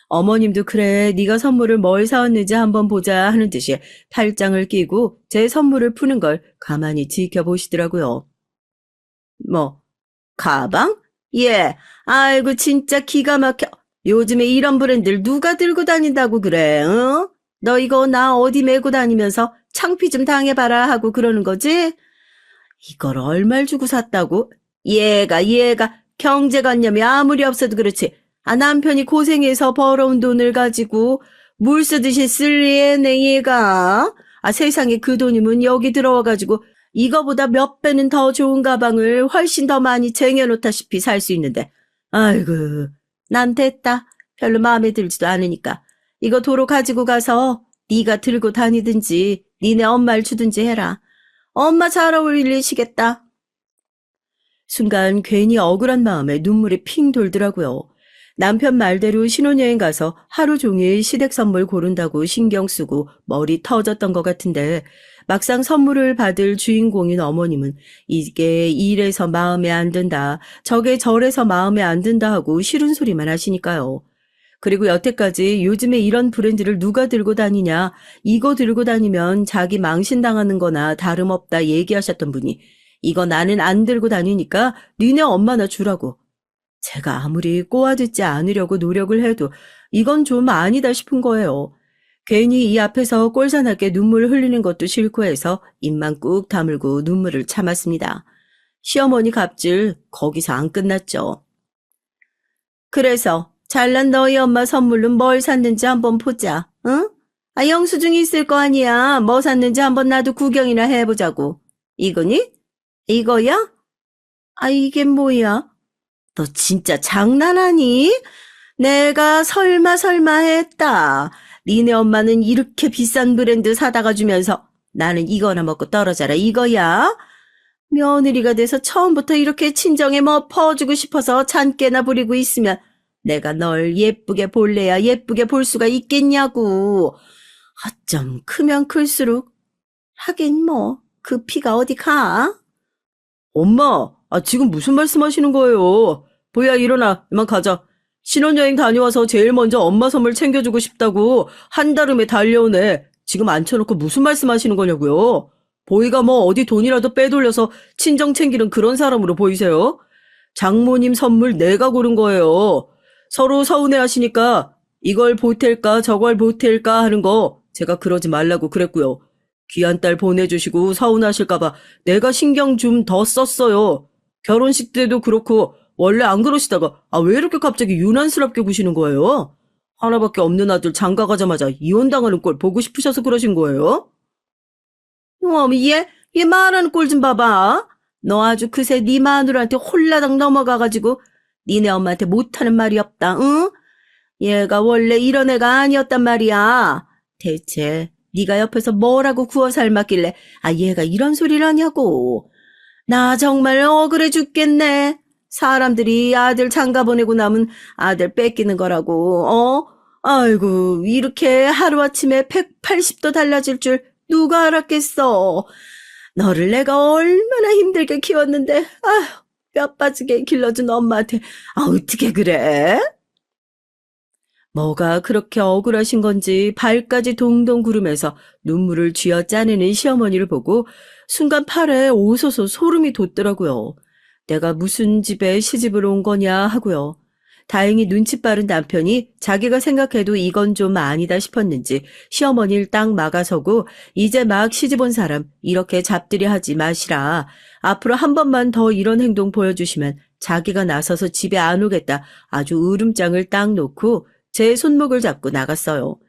Speaker 1: 어머님도 그래 네가 선물을 뭘 사왔는지 한번 보자 하는 듯이 팔짱을 끼고 제 선물을 푸는 걸 가만히 지켜보시더라고요. 뭐 가방? 예. 아이고 진짜 기가 막혀. 요즘에 이런 브랜드를 누가 들고 다닌다고 그래, 응? 너 이거 나 어디 메고 다니면서 창피 좀 당해봐라 하고 그러는 거지? 이걸 얼마를 주고 샀다고? 얘가 경제관념이 아무리 없어도 그렇지. 아, 남편이 고생해서 벌어온 돈을 가지고 물 쓰듯이 쓸리네 얘가. 아, 세상에 그 돈이면 여기 들어와가지고 이거보다 몇 배는 더 좋은 가방을 훨씬 더 많이 쟁여놓다시피 살 수 있는데. 아이고, 난 됐다. 별로 마음에 들지도 않으니까. 이거 도로 가지고 가서 네가 들고 다니든지 니네 엄마를 주든지 해라. 엄마 잘 어울리시겠다. 순간 괜히 억울한 마음에 눈물이 핑 돌더라고요. 남편 말대로 신혼여행 가서 하루 종일 시댁 선물 고른다고 신경 쓰고 머리 터졌던 것 같은데 막상 선물을 받을 주인공인 어머님은 이게 이래서 마음에 안 든다, 저게 저래서 마음에 안 든다 하고 싫은 소리만 하시니까요. 그리고 여태까지 요즘에 이런 브랜드를 누가 들고 다니냐, 이거 들고 다니면 자기 망신당하는 거나 다름없다 얘기하셨던 분이 이거 나는 안 들고 다니니까 니네 엄마나 주라고. 제가 아무리 꼬아듣지 않으려고 노력을 해도 이건 좀 아니다 싶은 거예요. 괜히 이 앞에서 꼴사납게 눈물 흘리는 것도 싫고 해서 입만 꾹 다물고 눈물을 참았습니다. 시어머니 갑질 거기서 안 끝났죠. 그래서 잘난 너희 엄마 선물로 뭘 샀는지 한번 보자. 응? 아, 영수증이 있을 거 아니야. 뭐 샀는지 한번 나도 구경이나 해보자고. 이거니? 이거야? 아, 이게 뭐야? 너 진짜 장난하니? 내가 설마 했다. 니네 엄마는 이렇게 비싼 브랜드 사다가 주면서 나는 이거나 먹고 떨어져라 이거야? 며느리가 돼서 처음부터 이렇게 친정에 뭐 퍼주고 싶어서 잔깨나 부리고 있으면 내가 널 예쁘게 볼래야 예쁘게 볼 수가 있겠냐고. 어쩜 크면 클수록 하긴 뭐 그 피가 어디 가? 엄마, 지금 무슨 말씀하시는 거예요? 보야 일어나, 이만 가자. 신혼여행 다녀와서 제일 먼저 엄마 선물 챙겨주고 싶다고 한달음에 달려오네. 지금 앉혀놓고 무슨 말씀하시는 거냐고요? 보이가 뭐 어디 돈이라도 빼돌려서 친정 챙기는 그런 사람으로 보이세요? 장모님 선물 내가 고른 거예요. 서로 서운해하시니까 이걸 보탤까 저걸 보탤까 하는 거 제가 그러지 말라고 그랬고요. 귀한 딸 보내주시고 서운하실까봐 내가 신경 좀 더 썼어요. 결혼식 때도 그렇고 원래 안 그러시다가 왜 이렇게 갑자기 유난스럽게 구시는 거예요? 하나밖에 없는 아들 장가 가자마자 이혼당하는 꼴 보고 싶으셔서 그러신 거예요? 얘 말하는 꼴 좀 봐봐. 너 아주 그새 네 마누라한테 홀라당 넘어가가지고 니네 엄마한테 못하는 말이 없다, 응? 얘가 원래 이런 애가 아니었단 말이야. 대체 네가 옆에서 뭐라고 구워 삶았길래 얘가 이런 소리를 하냐고. 나 정말 억울해 죽겠네. 사람들이 아들 장가 보내고 나면 아들 뺏기는 거라고. 아이고 이렇게 하루아침에 180도 달라질 줄 누가 알았겠어. 너를 내가 얼마나 힘들게 키웠는데 뼈 빠지게 길러준 엄마한테 어떻게 그래? 뭐가 그렇게 억울하신 건지 발까지 동동 구르면서 눈물을 쥐어짜내는 시어머니를 보고 순간 팔에 오소소 소름이 돋더라고요. 내가 무슨 집에 시집을 온 거냐 하고요. 다행히 눈치 빠른 남편이 자기가 생각해도 이건 좀 아니다 싶었는지 시어머니를 딱 막아서고 이제 막 시집 온 사람 이렇게 잡들이 하지 마시라. 앞으로 한 번만 더 이런 행동 보여주시면 자기가 나서서 집에 안 오겠다. 아주 으름장을 딱 놓고 제 손목을 잡고 나갔어요.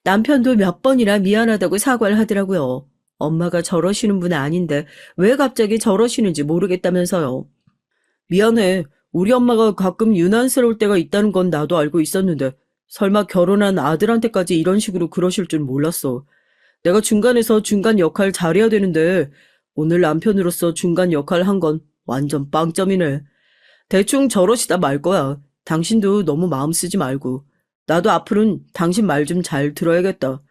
Speaker 1: 남편도 몇 번이나 미안하다고 사과를 하더라고요. 엄마가 저러시는 분 아닌데 왜 갑자기 저러시는지 모르겠다면서요. 미안해. 우리 엄마가 가끔 유난스러울 때가 있다는 건 나도 알고 있었는데 설마 결혼한 아들한테까지 이런 식으로 그러실 줄 몰랐어. 내가 중간에서 중간 역할 잘해야 되는데 오늘 남편으로서 중간 역할 한 건 완전 빵점이네. 대충 저러시다 말 거야. 당신도 너무 마음 쓰지 말고. 나도 앞으로는 당신 말 좀 잘 들어야겠다.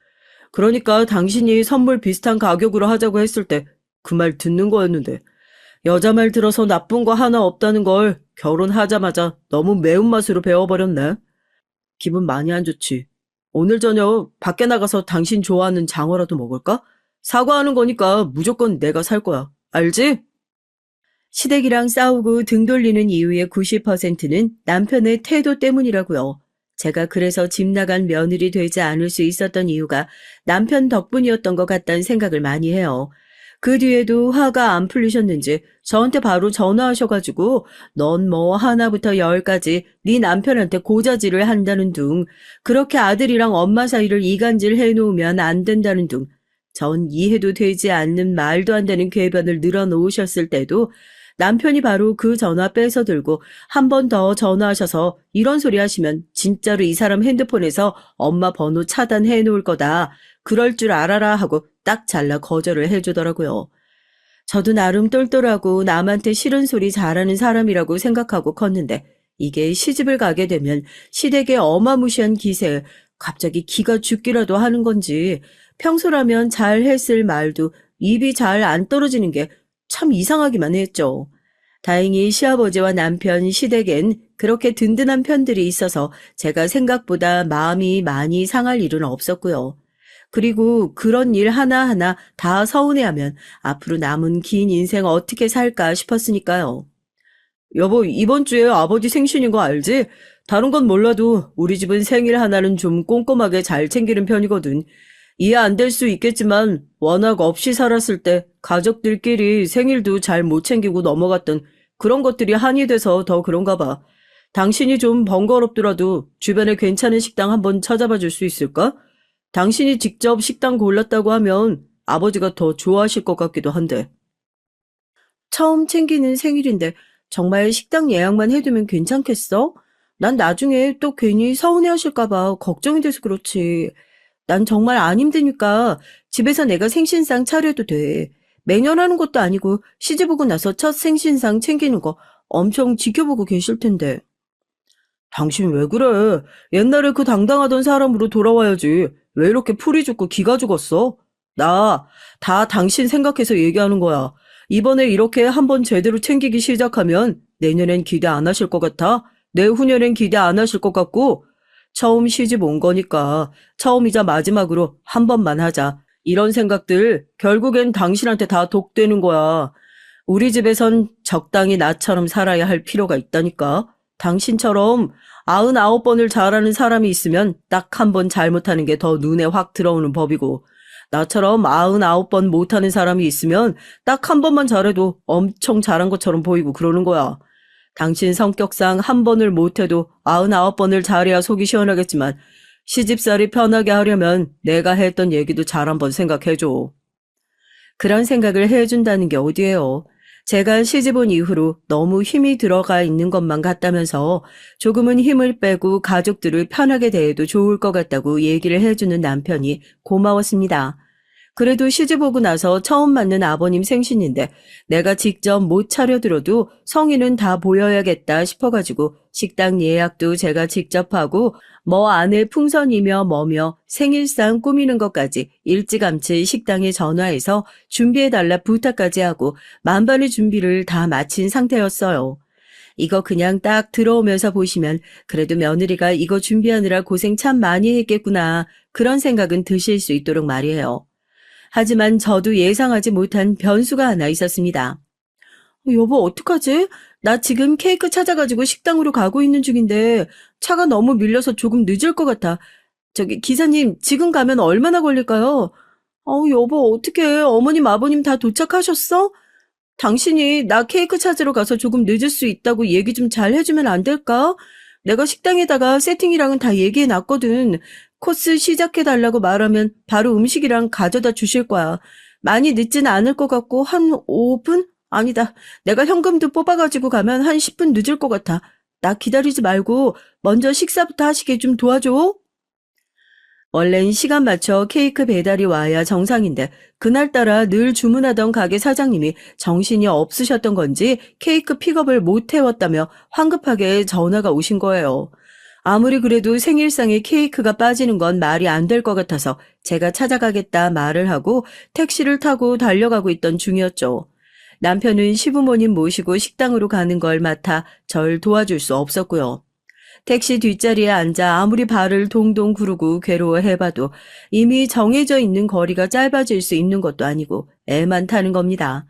Speaker 1: 그러니까 당신이 선물 비슷한 가격으로 하자고 했을 때 그 말 듣는 거였는데 여자 말 들어서 나쁜 거 하나 없다는 걸 결혼하자마자 너무 매운맛으로 배워버렸네. 기분 많이 안 좋지. 오늘 저녁 밖에 나가서 당신 좋아하는 장어라도 먹을까? 사과하는 거니까 무조건 내가 살 거야. 알지? 시댁이랑 싸우고 등 돌리는 이유의 90%는 남편의 태도 때문이라고요. 제가 그래서 집 나간 며느리 되지 않을 수 있었던 이유가 남편 덕분이었던 것 같다는 생각을 많이 해요. 그 뒤에도 화가 안 풀리셨는지 저한테 바로 전화하셔가지고 넌 뭐 하나부터 열까지 네 남편한테 고자질을 한다는 둥, 그렇게 아들이랑 엄마 사이를 이간질 해놓으면 안 된다는 둥, 전 이해도 되지 않는 말도 안 되는 궤변을 늘어놓으셨을 때도 남편이 바로 그 전화 뺏어 들고 한 번 더 전화하셔서 이런 소리 하시면 진짜로 이 사람 핸드폰에서 엄마 번호 차단해 놓을 거다. 그럴 줄 알아라 하고 딱 잘라 거절을 해주더라고요. 저도 나름 똘똘하고 남한테 싫은 소리 잘하는 사람이라고 생각하고 컸는데 이게 시집을 가게 되면 시댁의 어마무시한 기세에 갑자기 기가 죽기라도 하는 건지 평소라면 잘 했을 말도 입이 잘 안 떨어지는 게 참 이상하기만 했죠. 다행히 시아버지와 남편 시댁엔 그렇게 든든한 편들이 있어서 제가 생각보다 마음이 많이 상할 일은 없었고요. 그리고 그런 일 하나하나 다 서운해하면 앞으로 남은 긴 인생 어떻게 살까 싶었으니까요. 여보, 이번 주에 아버지 생신인 거 알지? 다른 건 몰라도 우리 집은 생일 하나는 좀 꼼꼼하게 잘 챙기는 편이거든. 이해 안 될 수 있겠지만 워낙 없이 살았을 때 가족들끼리 생일도 잘 못 챙기고 넘어갔던 그런 것들이 한이 돼서 더 그런가 봐. 당신이 좀 번거롭더라도 주변에 괜찮은 식당 한번 찾아봐 줄 수 있을까? 당신이 직접 식당 골랐다고 하면 아버지가 더 좋아하실 것 같기도 한데. 처음 챙기는 생일인데 정말 식당 예약만 해두면 괜찮겠어? 난 나중에 또 괜히 서운해하실까 봐 걱정이 돼서 그렇지. 난 정말 안 힘드니까 집에서 내가 생신상 차려도 돼. 매년 하는 것도 아니고 시집 오고 나서 첫 생신상 챙기는 거 엄청 지켜보고 계실 텐데. 당신 왜 그래? 옛날에 그 당당하던 사람으로 돌아와야지. 왜 이렇게 풀이 죽고 기가 죽었어? 나 다 당신 생각해서 얘기하는 거야. 이번에 이렇게 한번 제대로 챙기기 시작하면 내년엔 기대 안 하실 것 같아? 내후년엔 기대 안 하실 것 같고 처음 시집 온 거니까 처음이자 마지막으로 한 번만 하자. 이런 생각들 결국엔 당신한테 다 독되는 거야. 우리 집에선 적당히 나처럼 살아야 할 필요가 있다니까. 당신처럼 99번을 잘하는 사람이 있으면 딱 한 번 잘못하는 게 더 눈에 확 들어오는 법이고 나처럼 99번 못하는 사람이 있으면 딱 한 번만 잘해도 엄청 잘한 것처럼 보이고 그러는 거야. 당신 성격상 한 번을 못해도 99번을 잘해야 속이 시원하겠지만 시집살이 편하게 하려면 내가 했던 얘기도 잘 한번 생각해줘. 그런 생각을 해준다는 게 어디예요. 제가 시집 온 이후로 너무 힘이 들어가 있는 것만 같다면서 조금은 힘을 빼고 가족들을 편하게 대해도 좋을 것 같다고 얘기를 해주는 남편이 고마웠습니다. 그래도 시집 오고 나서 처음 맞는 아버님 생신인데 내가 직접 못 차려들어도 성의는 다 보여야겠다 싶어가지고 식당 예약도 제가 직접 하고 뭐 안에 풍선이며 뭐며 생일상 꾸미는 것까지 일찌감치 식당에 전화해서 준비해달라 부탁까지 하고 만반의 준비를 다 마친 상태였어요. 이거 그냥 딱 들어오면서 보시면 그래도 며느리가 이거 준비하느라 고생 참 많이 했겠구나 그런 생각은 드실 수 있도록 말이에요. 하지만 저도 예상하지 못한 변수가 하나 있었습니다. 여보, 어떡하지? 나 지금 케이크 찾아가지고 식당으로 가고 있는 중인데 차가 너무 밀려서 조금 늦을 것 같아. 저기 기사님, 지금 가면 얼마나 걸릴까요? 여보, 어떡해. 어머님, 아버님 다 도착하셨어? 당신이 나 케이크 찾으러 가서 조금 늦을 수 있다고 얘기 좀 잘 해주면 안 될까? 내가 식당에다가 세팅이랑은 다 얘기해 놨거든. 코스 시작해달라고 말하면 바로 음식이랑 가져다 주실 거야. 많이 늦진 않을 것 같고 한 5분? 아니다. 내가 현금도 뽑아가지고 가면 한 10분 늦을 것 같아. 나 기다리지 말고 먼저 식사부터 하시게 좀 도와줘. 원래는 시간 맞춰 케이크 배달이 와야 정상인데 그날따라 늘 주문하던 가게 사장님이 정신이 없으셨던 건지 케이크 픽업을 못 해왔다며 황급하게 전화가 오신 거예요. 아무리 그래도 생일상에 케이크가 빠지는 건 말이 안 될 것 같아서 제가 찾아가겠다 말을 하고 택시를 타고 달려가고 있던 중이었죠. 남편은 시부모님 모시고 식당으로 가는 걸 맡아 절 도와줄 수 없었고요. 택시 뒷자리에 앉아 아무리 발을 동동 구르고 괴로워해봐도 이미 정해져 있는 거리가 짧아질 수 있는 것도 아니고 애만 타는 겁니다.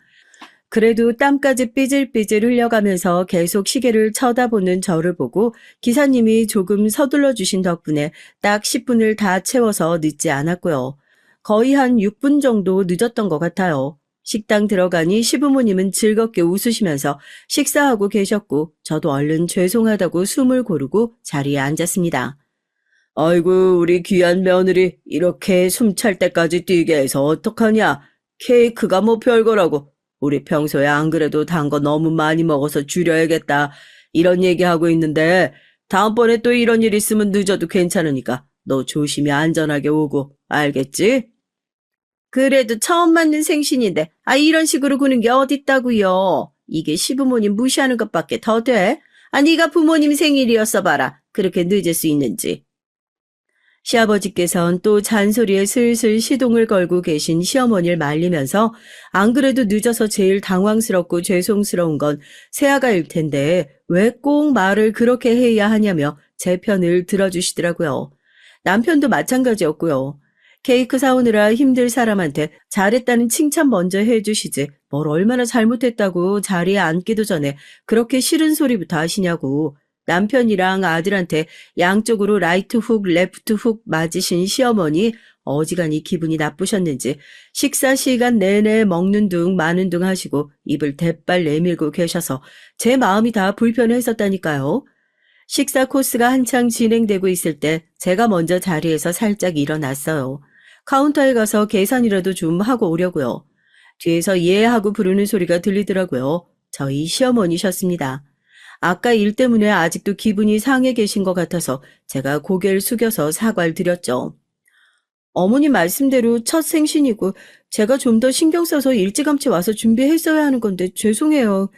Speaker 1: 그래도 땀까지 삐질삐질 흘려가면서 계속 시계를 쳐다보는 저를 보고 기사님이 조금 서둘러 주신 덕분에 딱 10분을 다 채워서 늦지 않았고요. 거의 한 6분 정도 늦었던 것 같아요. 식당 들어가니 시부모님은 즐겁게 웃으시면서 식사하고 계셨고 저도 얼른 죄송하다고 숨을 고르고 자리에 앉았습니다. 아이고 우리 귀한 며느리 이렇게 숨찰 때까지 뛰게 해서 어떡하냐. 케이크가 뭐 별거라고. 우리 평소에 안 그래도 단 거 너무 많이 먹어서 줄여야겠다. 이런 얘기하고 있는데 다음번에 또 이런 일 있으면 늦어도 괜찮으니까 너 조심히 안전하게 오고 알겠지? 그래도 처음 맞는 생신인데 이런 식으로 구는 게 어딨다고요. 이게 시부모님 무시하는 것밖에 더 돼? 네가 부모님 생일이었어 봐라. 그렇게 늦을 수 있는지. 시아버지께서는 또 잔소리에 슬슬 시동을 걸고 계신 시어머니를 말리면서 안 그래도 늦어서 제일 당황스럽고 죄송스러운 건 새아가일 텐데 왜 꼭 말을 그렇게 해야 하냐며 제 편을 들어주시더라고요. 남편도 마찬가지였고요. 케이크 사오느라 힘들 사람한테 잘했다는 칭찬 먼저 해주시지 뭘 얼마나 잘못했다고 자리에 앉기도 전에 그렇게 싫은 소리부터 하시냐고. 남편이랑 아들한테 양쪽으로 라이트 훅, 레프트 훅 맞으신 시어머니 어지간히 기분이 나쁘셨는지 식사 시간 내내 먹는 둥 마는 둥 하시고 입을 대빨 내밀고 계셔서 제 마음이 다 불편했었다니까요. 식사 코스가 한창 진행되고 있을 때 제가 먼저 자리에서 살짝 일어났어요. 카운터에 가서 계산이라도 좀 하고 오려고요. 뒤에서 예 하고 부르는 소리가 들리더라고요. 저희 시어머니셨습니다. 아까 일 때문에 아직도 기분이 상해 계신 것 같아서 제가 고개를 숙여서 사과를 드렸죠. 어머니 말씀대로 첫 생신이고 제가 좀 더 신경 써서 일찌감치 와서 준비했어야 하는 건데 죄송해요.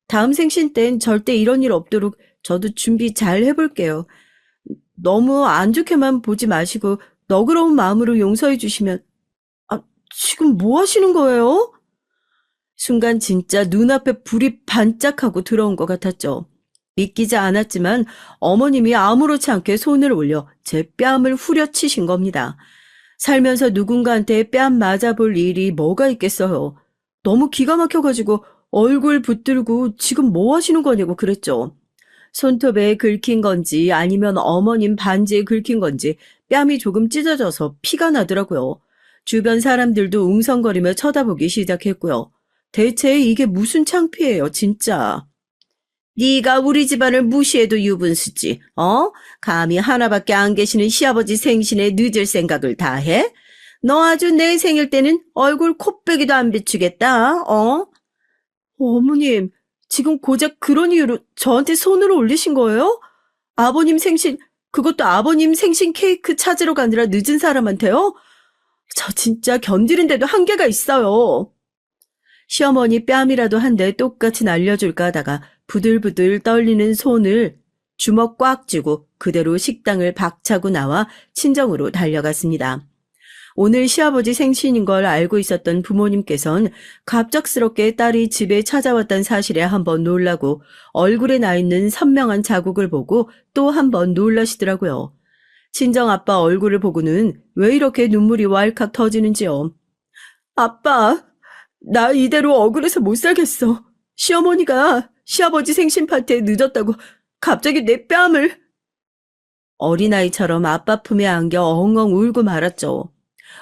Speaker 1: 다음 생신 땐 절대 이런 일 없도록 저도 준비 잘 해볼게요. 너무 안 좋게만 보지 마시고 너그러운 마음으로 용서해 주시면. 지금 뭐 하시는 거예요? 순간 진짜 눈앞에 불이 반짝하고 들어온 것 같았죠. 믿기지 않았지만 어머님이 아무렇지 않게 손을 올려 제 뺨을 후려치신 겁니다. 살면서 누군가한테 뺨 맞아볼 일이 뭐가 있겠어요. 너무 기가 막혀가지고 얼굴 붙들고 지금 뭐 하시는 거냐고 그랬죠. 손톱에 긁힌 건지 아니면 어머님 반지에 긁힌 건지 뺨이 조금 찢어져서 피가 나더라고요. 주변 사람들도 웅성거리며 쳐다보기 시작했고요. 대체 이게 무슨 창피해요, 진짜. 네가 우리 집안을 무시해도 유분수지. 감히 하나밖에 안 계시는 시아버지 생신에 늦을 생각을 다 해? 너 아주 내 생일 때는 얼굴 코빼기도 안 비추겠다. 어머님, 지금 고작 그런 이유로 저한테 손을 올리신 거예요? 아버님 생신, 그것도 아버님 생신 케이크 찾으러 가느라 늦은 사람한테요? 저 진짜 견디는데도 한계가 있어요. 시어머니 뺨이라도 한 대 똑같이 날려줄까 하다가 부들부들 떨리는 손을 주먹 꽉 쥐고 그대로 식당을 박차고 나와 친정으로 달려갔습니다. 오늘 시아버지 생신인 걸 알고 있었던 부모님께서는 갑작스럽게 딸이 집에 찾아왔다는 사실에 한번 놀라고 얼굴에 나 있는 선명한 자국을 보고 또 한번 놀라시더라고요. 친정아빠 얼굴을 보고는 왜 이렇게 눈물이 왈칵 터지는지요. 아빠, 나 이대로 억울해서 못 살겠어. 시어머니가 시아버지 생신 파티에 늦었다고 갑자기 내 뺨을. 어린아이처럼 아빠 품에 안겨 엉엉 울고 말았죠.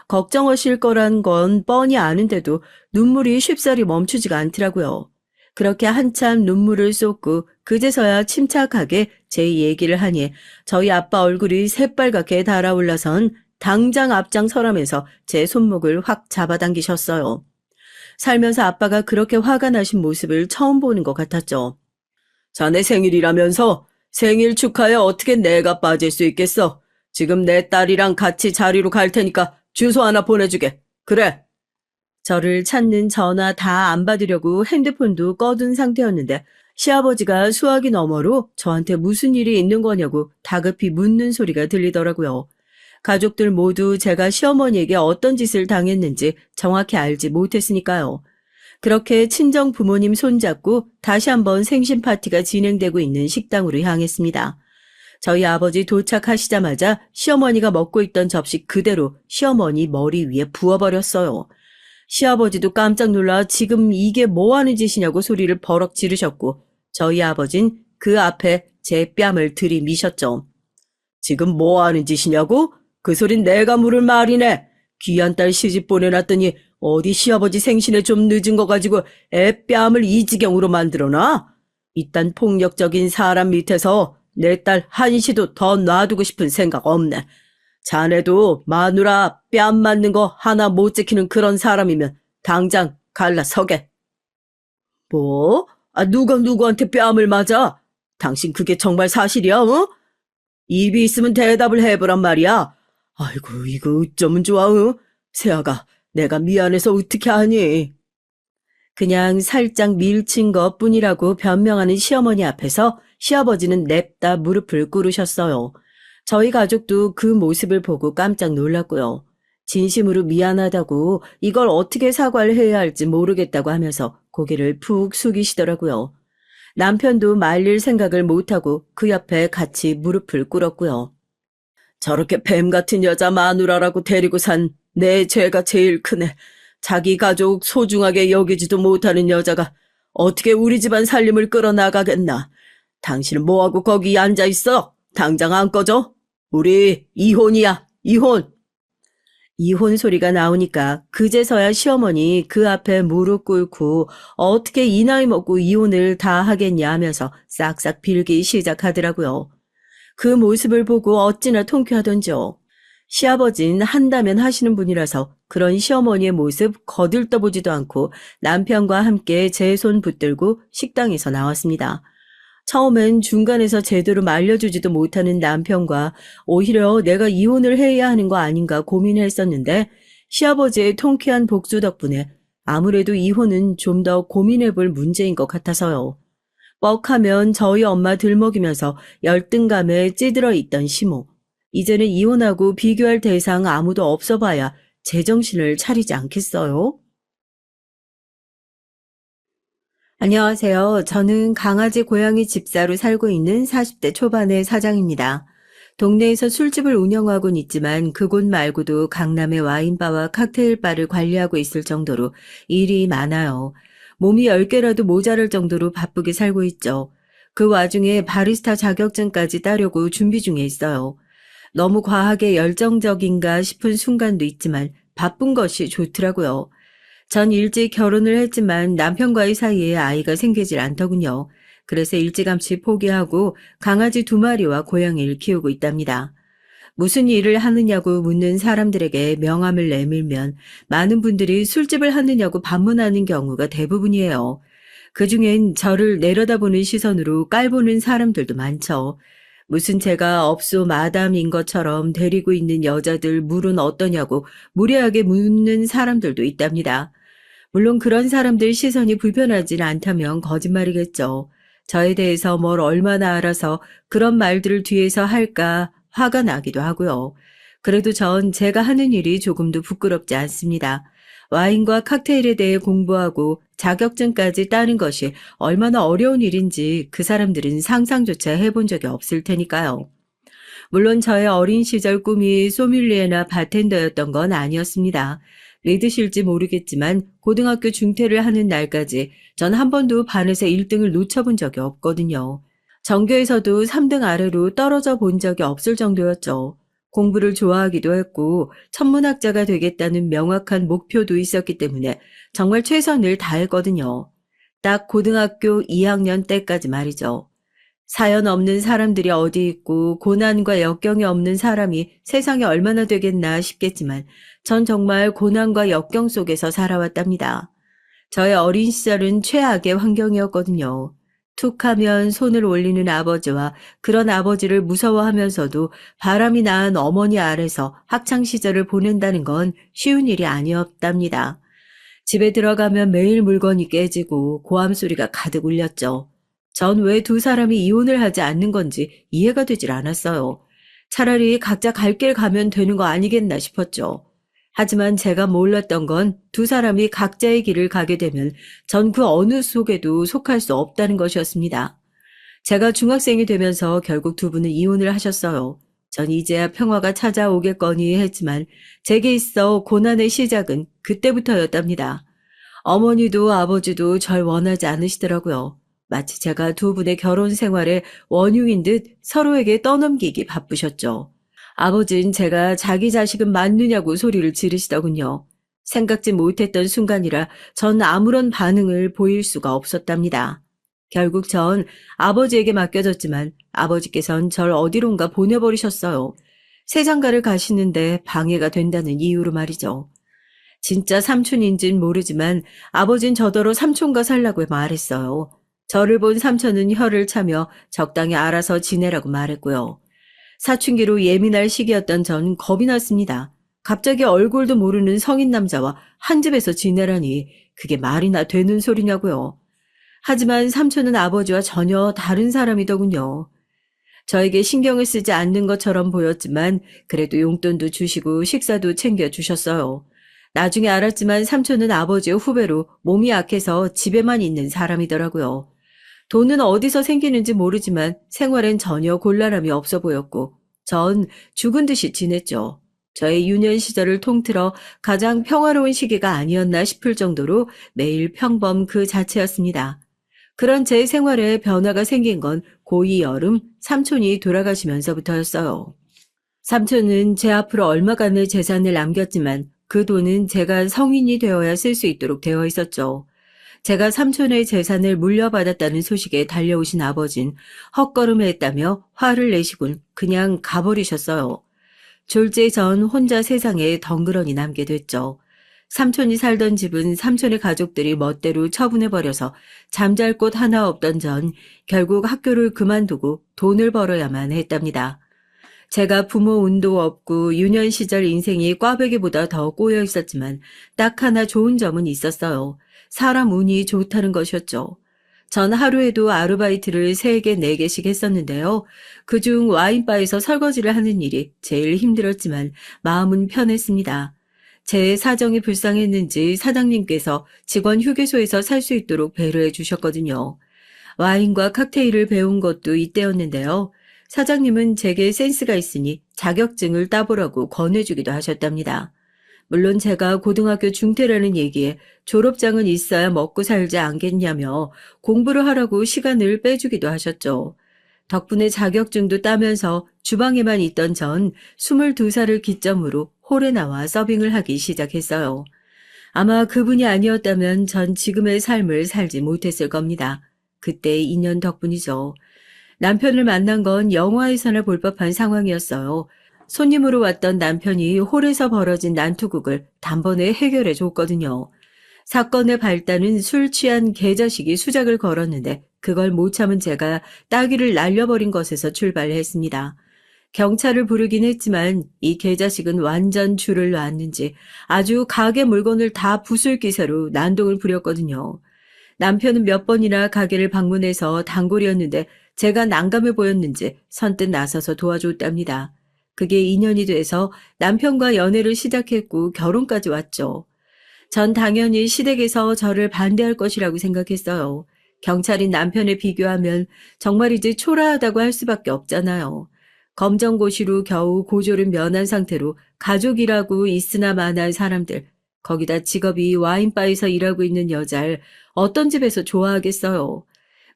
Speaker 1: 걱정하실 거란 건 뻔히 아는데도 눈물이 쉽사리 멈추지가 않더라고요. 그렇게 한참 눈물을 쏟고 그제서야 침착하게 제 얘기를 하니 저희 아빠 얼굴이 새빨갛게 달아올라선 당장 앞장서라면서 제 손목을 확 잡아당기셨어요. 살면서 아빠가 그렇게 화가 나신 모습을 처음 보는 것 같았죠. 자네 생일이라면서 생일 축하에 어떻게 내가 빠질 수 있겠어? 지금 내 딸이랑 같이 자리로 갈 테니까 주소 하나 보내주게. 그래. 저를 찾는 전화 다 안 받으려고 핸드폰도 꺼둔 상태였는데 시아버지가 수화기 너머로 저한테 무슨 일이 있는 거냐고 다급히 묻는 소리가 들리더라고요. 가족들 모두 제가 시어머니에게 어떤 짓을 당했는지 정확히 알지 못했으니까요. 그렇게 친정 부모님 손잡고 다시 한번 생신 파티가 진행되고 있는 식당으로 향했습니다. 저희 아버지 도착하시자마자 시어머니가 먹고 있던 접시 그대로 시어머니 머리 위에 부어버렸어요. 시아버지도 깜짝 놀라 지금 이게 뭐 하는 짓이냐고 소리를 버럭 지르셨고 저희 아버진 그 앞에 제 뺨을 들이미셨죠. 지금 뭐 하는 짓이냐고? 그 소린 내가 물을 말이네. 귀한 딸 시집 보내놨더니 어디 시아버지 생신에 좀 늦은 거 가지고 애 뺨을 이 지경으로 만들어놔? 이딴 폭력적인 사람 밑에서 내 딸 한시도 더 놔두고 싶은 생각 없네. 자네도 마누라 뺨 맞는 거 하나 못 지키는 그런 사람이면 당장 갈라서게. 뭐? 누가 누구한테 뺨을 맞아? 당신 그게 정말 사실이야, 어? 입이 있으면 대답을 해보란 말이야. 아이고, 이거 어쩌면 좋아, 어? 세아가, 내가 미안해서 어떻게 하니? 그냥 살짝 밀친 것뿐이라고 변명하는 시어머니 앞에서 시아버지는 냅다 무릎을 꿇으셨어요. 저희 가족도 그 모습을 보고 깜짝 놀랐고요. 진심으로 미안하다고 이걸 어떻게 사과를 해야 할지 모르겠다고 하면서 고개를 푹 숙이시더라고요. 남편도 말릴 생각을 못하고 그 옆에 같이 무릎을 꿇었고요. 저렇게 뱀 같은 여자 마누라라고 데리고 산 내 죄가 제일 크네. 자기 가족 소중하게 여기지도 못하는 여자가 어떻게 우리 집안 살림을 끌어나가겠나. 당신은 뭐하고 거기 앉아있어? 당장 안 꺼져? 우리 이혼이야, 이혼. 이혼 소리가 나오니까 그제서야 시어머니 그 앞에 무릎 꿇고 어떻게 이 나이 먹고 이혼을 다 하겠냐 하면서 싹싹 빌기 시작하더라고요. 그 모습을 보고 어찌나 통쾌하던지요. 시아버진 한다면 하시는 분이라서 그런 시어머니의 모습 거들떠보지도 않고 남편과 함께 제 손 붙들고 식당에서 나왔습니다. 처음엔 중간에서 제대로 말려주지도 못하는 남편과 오히려 내가 이혼을 해야 하는 거 아닌가 고민했었는데 시아버지의 통쾌한 복수 덕분에 아무래도 이혼은 좀 더 고민해볼 문제인 것 같아서요. 뻑하면 저희 엄마 들먹이면서 열등감에 찌들어 있던 시모. 이제는 이혼하고 비교할 대상 아무도 없어 봐야 제정신을 차리지 않겠어요? 안녕하세요. 저는 강아지 고양이 집사로 살고 있는 40대 초반의 사장입니다. 동네에서 술집을 운영하곤 있지만 그곳 말고도 강남의 와인바와 칵테일바를 관리하고 있을 정도로 일이 많아요. 몸이 10개라도 모자랄 정도로 바쁘게 살고 있죠. 그 와중에 바리스타 자격증까지 따려고 준비 중에 있어요. 너무 과하게 열정적인가 싶은 순간도 있지만 바쁜 것이 좋더라고요. 전 일찍 결혼을 했지만 남편과의 사이에 아이가 생기질 않더군요. 그래서 일찌감치 포기하고 강아지 2마리와 고양이를 키우고 있답니다. 무슨 일을 하느냐고 묻는 사람들에게 명함을 내밀면 많은 분들이 술집을 하느냐고 반문하는 경우가 대부분이에요. 그중엔 저를 내려다보는 시선으로 깔보는 사람들도 많죠. 무슨 제가 업소 마담인 것처럼 데리고 있는 여자들 물은 어떠냐고 무례하게 묻는 사람들도 있답니다. 물론 그런 사람들 시선이 불편하진 않다면 거짓말이겠죠. 저에 대해서 뭘 얼마나 알아서 그런 말들을 뒤에서 할까 화가 나기도 하고요. 그래도 전 제가 하는 일이 조금도 부끄럽지 않습니다. 와인과 칵테일에 대해 공부하고 자격증까지 따는 것이 얼마나 어려운 일인지 그 사람들은 상상조차 해본 적이 없을 테니까요. 물론 저의 어린 시절 꿈이 소믈리에나 바텐더였던 건 아니었습니다. 믿으실지 모르겠지만 고등학교 중퇴를 하는 날까지 전 한 번도 반에서 1등을 놓쳐본 적이 없거든요. 전교에서도 3등 아래로 떨어져 본 적이 없을 정도였죠. 공부를 좋아하기도 했고 천문학자가 되겠다는 명확한 목표도 있었기 때문에 정말 최선을 다했거든요. 딱 고등학교 2학년 때까지 말이죠. 사연 없는 사람들이 어디 있고 고난과 역경이 없는 사람이 세상에 얼마나 되겠나 싶겠지만 전 정말 고난과 역경 속에서 살아왔답니다. 저의 어린 시절은 최악의 환경이었거든요. 툭하면 손을 올리는 아버지와 그런 아버지를 무서워하면서도 바람이 나은 어머니 아래서 학창시절을 보낸다는 건 쉬운 일이 아니었답니다. 집에 들어가면 매일 물건이 깨지고 고함 소리가 가득 울렸죠. 전 왜 두 사람이 이혼을 하지 않는 건지 이해가 되질 않았어요. 차라리 각자 갈 길 가면 되는 거 아니겠나 싶었죠. 하지만 제가 몰랐던 건 두 사람이 각자의 길을 가게 되면 전 그 어느 속에도 속할 수 없다는 것이었습니다. 제가 중학생이 되면서 결국 두 분은 이혼을 하셨어요. 전 이제야 평화가 찾아오겠거니 했지만 제게 있어 고난의 시작은 그때부터였답니다. 어머니도 아버지도 절 원하지 않으시더라고요. 마치 제가 두 분의 결혼 생활의 원흉인 듯 서로에게 떠넘기기 바쁘셨죠. 아버진 제가 자기 자식은 맞느냐고 소리를 지르시더군요. 생각지 못했던 순간이라 전 아무런 반응을 보일 수가 없었답니다. 결국 전 아버지에게 맡겨졌지만 아버지께선 절 어디론가 보내버리셨어요. 세장가를 가시는데 방해가 된다는 이유로 말이죠. 진짜 삼촌인진 모르지만 아버진 저더러 삼촌과 살라고 말했어요. 저를 본 삼촌은 혀를 차며 적당히 알아서 지내라고 말했고요. 사춘기로 예민할 시기였던 전 겁이 났습니다. 갑자기 얼굴도 모르는 성인 남자와 한 집에서 지내라니 그게 말이나 되는 소리냐고요. 하지만 삼촌은 아버지와 전혀 다른 사람이더군요. 저에게 신경을 쓰지 않는 것처럼 보였지만 그래도 용돈도 주시고 식사도 챙겨주셨어요. 나중에 알았지만 삼촌은 아버지의 후배로 몸이 약해서 집에만 있는 사람이더라고요. 돈은 어디서 생기는지 모르지만 생활엔 전혀 곤란함이 없어 보였고 전 죽은 듯이 지냈죠. 저의 유년 시절을 통틀어 가장 평화로운 시기가 아니었나 싶을 정도로 매일 평범 그 자체였습니다. 그런 제 생활에 변화가 생긴 건 고2 여름 삼촌이 돌아가시면서부터였어요. 삼촌은 제 앞으로 얼마간의 재산을 남겼지만 그 돈은 제가 성인이 되어야 쓸 수 있도록 되어 있었죠. 제가 삼촌의 재산을 물려받았다는 소식에 달려오신 아버진 헛걸음했다며 화를 내시곤 그냥 가버리셨어요. 졸제 전 혼자 세상에 덩그러니 남게 됐죠. 삼촌이 살던 집은 삼촌의 가족들이 멋대로 처분해버려서 잠잘 곳 하나 없던 전 결국 학교를 그만두고 돈을 벌어야만 했답니다. 제가 부모 운도 없고 유년 시절 인생이 꽈배기보다 더 꼬여 있었지만 딱 하나 좋은 점은 있었어요. 사람 운이 좋다는 것이었죠. 전 하루에도 아르바이트를 3개, 4개씩 했었는데요. 그중 와인바에서 설거지를 하는 일이 제일 힘들었지만 마음은 편했습니다. 제 사정이 불쌍했는지 사장님께서 직원 휴게소에서 살 수 있도록 배려해 주셨거든요. 와인과 칵테일을 배운 것도 이때였는데요. 사장님은 제게 센스가 있으니 자격증을 따보라고 권해주기도 하셨답니다. 물론 제가 고등학교 중퇴라는 얘기에 졸업장은 있어야 먹고 살지 않겠냐며 공부를 하라고 시간을 빼주기도 하셨죠. 덕분에 자격증도 따면서 주방에만 있던 전 22살을 기점으로 홀에 나와 서빙을 하기 시작했어요. 아마 그분이 아니었다면 전 지금의 삶을 살지 못했을 겁니다. 그때의 인연 덕분이죠. 남편을 만난 건 영화에서나 볼 법한 상황이었어요. 손님으로 왔던 남편이 홀에서 벌어진 난투극을 단번에 해결해 줬거든요. 사건의 발단은 술 취한 개자식이 수작을 걸었는데 그걸 못 참은 제가 따귀를 날려버린 것에서 출발했습니다. 경찰을 부르긴 했지만 이 개자식은 완전 줄을 놨는지 아주 가게 물건을 다 부술 기세로 난동을 부렸거든요. 남편은 몇 번이나 가게를 방문해서 단골이었는데 제가 난감해 보였는지 선뜻 나서서 도와줬답니다. 그게 인연이 돼서 남편과 연애를 시작했고 결혼까지 왔죠. 전 당연히 시댁에서 저를 반대할 것이라고 생각했어요. 경찰인 남편에 비교하면 정말이지 초라하다고 할 수밖에 없잖아요. 검정고시로 겨우 고졸은 면한 상태로 가족이라고 있으나 마나한 사람들, 거기다 직업이 와인바에서 일하고 있는 여자를 어떤 집에서 좋아하겠어요.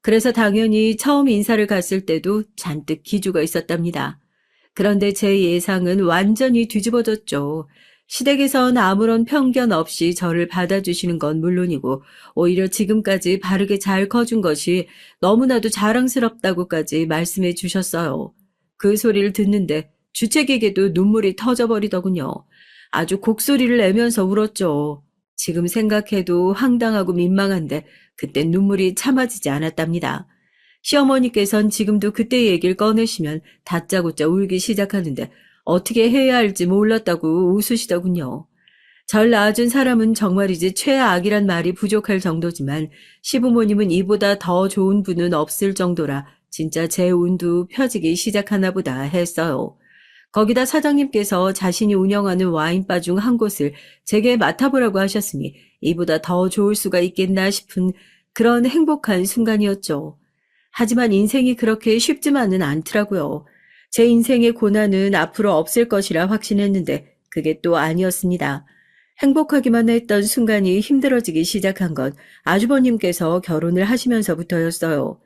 Speaker 1: 그래서 당연히 처음 인사를 갔을 때도 잔뜩 기죽어 있었답니다. 그런데 제 예상은 완전히 뒤집어졌죠. 시댁에선 아무런 편견 없이 저를 받아주시는 건 물론이고 오히려 지금까지 바르게 잘 커준 것이 너무나도 자랑스럽다고까지 말씀해 주셨어요. 그 소리를 듣는데 주책에게도 눈물이 터져버리더군요. 아주 곡소리를 내면서 울었죠. 지금 생각해도 황당하고 민망한데 그때 눈물이 참아지지 않았답니다. 시어머니께선 지금도 그때 얘기를 꺼내시면 다짜고짜 울기 시작하는데 어떻게 해야 할지 몰랐다고 웃으시더군요. 절 낳아준 사람은 정말이지 최악이란 말이 부족할 정도지만 시부모님은 이보다 더 좋은 분은 없을 정도라 진짜 제 운도 펴지기 시작하나 보다 했어요. 거기다 사장님께서 자신이 운영하는 와인바 중 한 곳을 제게 맡아보라고 하셨으니 이보다 더 좋을 수가 있겠나 싶은 그런 행복한 순간이었죠. 하지만 인생이 그렇게 쉽지만은 않더라고요. 제 인생의 고난은 앞으로 없을 것이라 확신했는데 그게 또 아니었습니다. 행복하기만 했던 순간이 힘들어지기 시작한 건 아주버님께서 결혼을 하시면서부터였어요.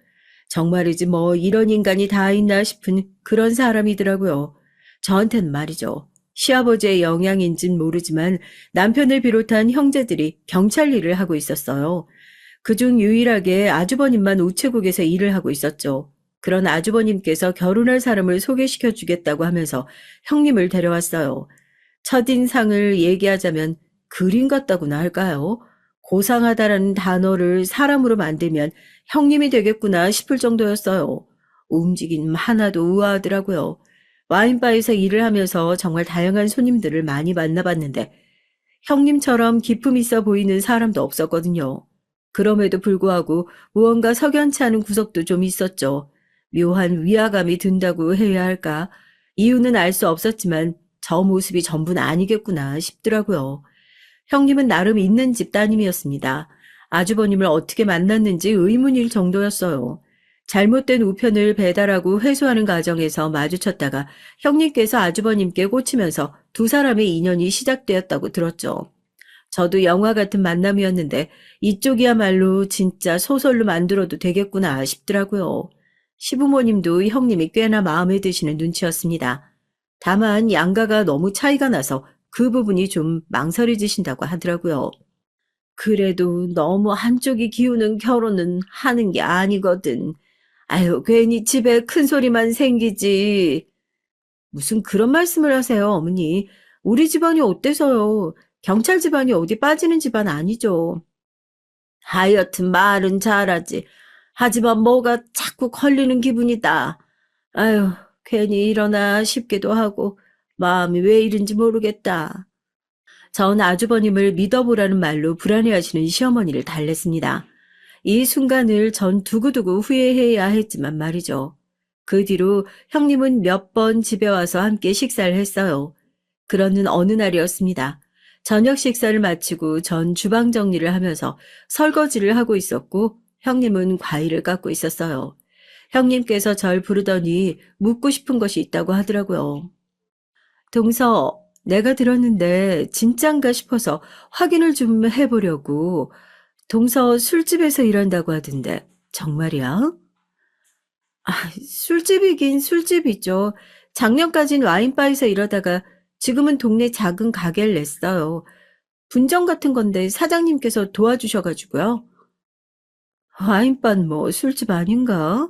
Speaker 1: 정말이지 뭐 이런 인간이 다 있나 싶은 그런 사람이더라고요. 저한텐 말이죠. 시아버지의 영향인진 모르지만 남편을 비롯한 형제들이 경찰 일을 하고 있었어요. 그중 유일하게 아주버님만 우체국에서 일을 하고 있었죠. 그런 아주버님께서 결혼할 사람을 소개시켜 주겠다고 하면서 형님을 데려왔어요. 첫인상을 얘기하자면 그림 같다고나 할까요? 고상하다라는 단어를 사람으로 만들면 형님이 되겠구나 싶을 정도였어요. 움직임 하나도 우아하더라고요. 와인바에서 일을 하면서 정말 다양한 손님들을 많이 만나봤는데 형님처럼 기품 있어 보이는 사람도 없었거든요. 그럼에도 불구하고 무언가 석연치 않은 구석도 좀 있었죠. 묘한 위화감이 든다고 해야 할까? 이유는 알 수 없었지만 저 모습이 전부는 아니겠구나 싶더라고요. 형님은 나름 있는 집 따님이었습니다. 아주버님을 어떻게 만났는지 의문일 정도였어요. 잘못된 우편을 배달하고 회수하는 과정에서 마주쳤다가 형님께서 아주버님께 꽂히면서 두 사람의 인연이 시작되었다고 들었죠. 저도 영화 같은 만남이었는데 이쪽이야말로 진짜 소설로 만들어도 되겠구나 싶더라고요. 시부모님도 형님이 꽤나 마음에 드시는 눈치였습니다. 다만 양가가 너무 차이가 나서 그 부분이 좀 망설여지신다고 하더라고요. 그래도 너무 한쪽이 기우는 결혼은 하는 게 아니거든. 아유, 괜히 집에 큰 소리만 생기지. 무슨 그런 말씀을 하세요, 어머니. 우리 집안이 어때서요? 경찰 집안이 어디 빠지는 집안 아니죠. 하여튼 말은 잘하지. 하지만 뭐가 자꾸 걸리는 기분이다. 아유, 괜히 일어나 싶기도 하고 마음이 왜 이런지 모르겠다. 전 아주버님을 믿어보라는 말로 불안해하시는 시어머니를 달랬습니다. 이 순간을 전 두고두고 후회해야 했지만 말이죠. 그 뒤로 형님은 몇 번 집에 와서 함께 식사를 했어요. 그러는 어느 날이었습니다. 저녁 식사를 마치고 전 주방 정리를 하면서 설거지를 하고 있었고 형님은 과일을 깎고 있었어요. 형님께서 절 부르더니 묻고 싶은 것이 있다고 하더라고요. 동서, 내가 들었는데 진짠가 싶어서 확인을 좀 해보려고. 동서 술집에서 일한다고 하던데 정말이야? 아, 술집이긴 술집이죠. 작년까진 와인바에서 일하다가 지금은 동네 작은 가게를 냈어요. 분점 같은 건데 사장님께서 도와주셔가지고요. 와인바는 뭐 술집 아닌가?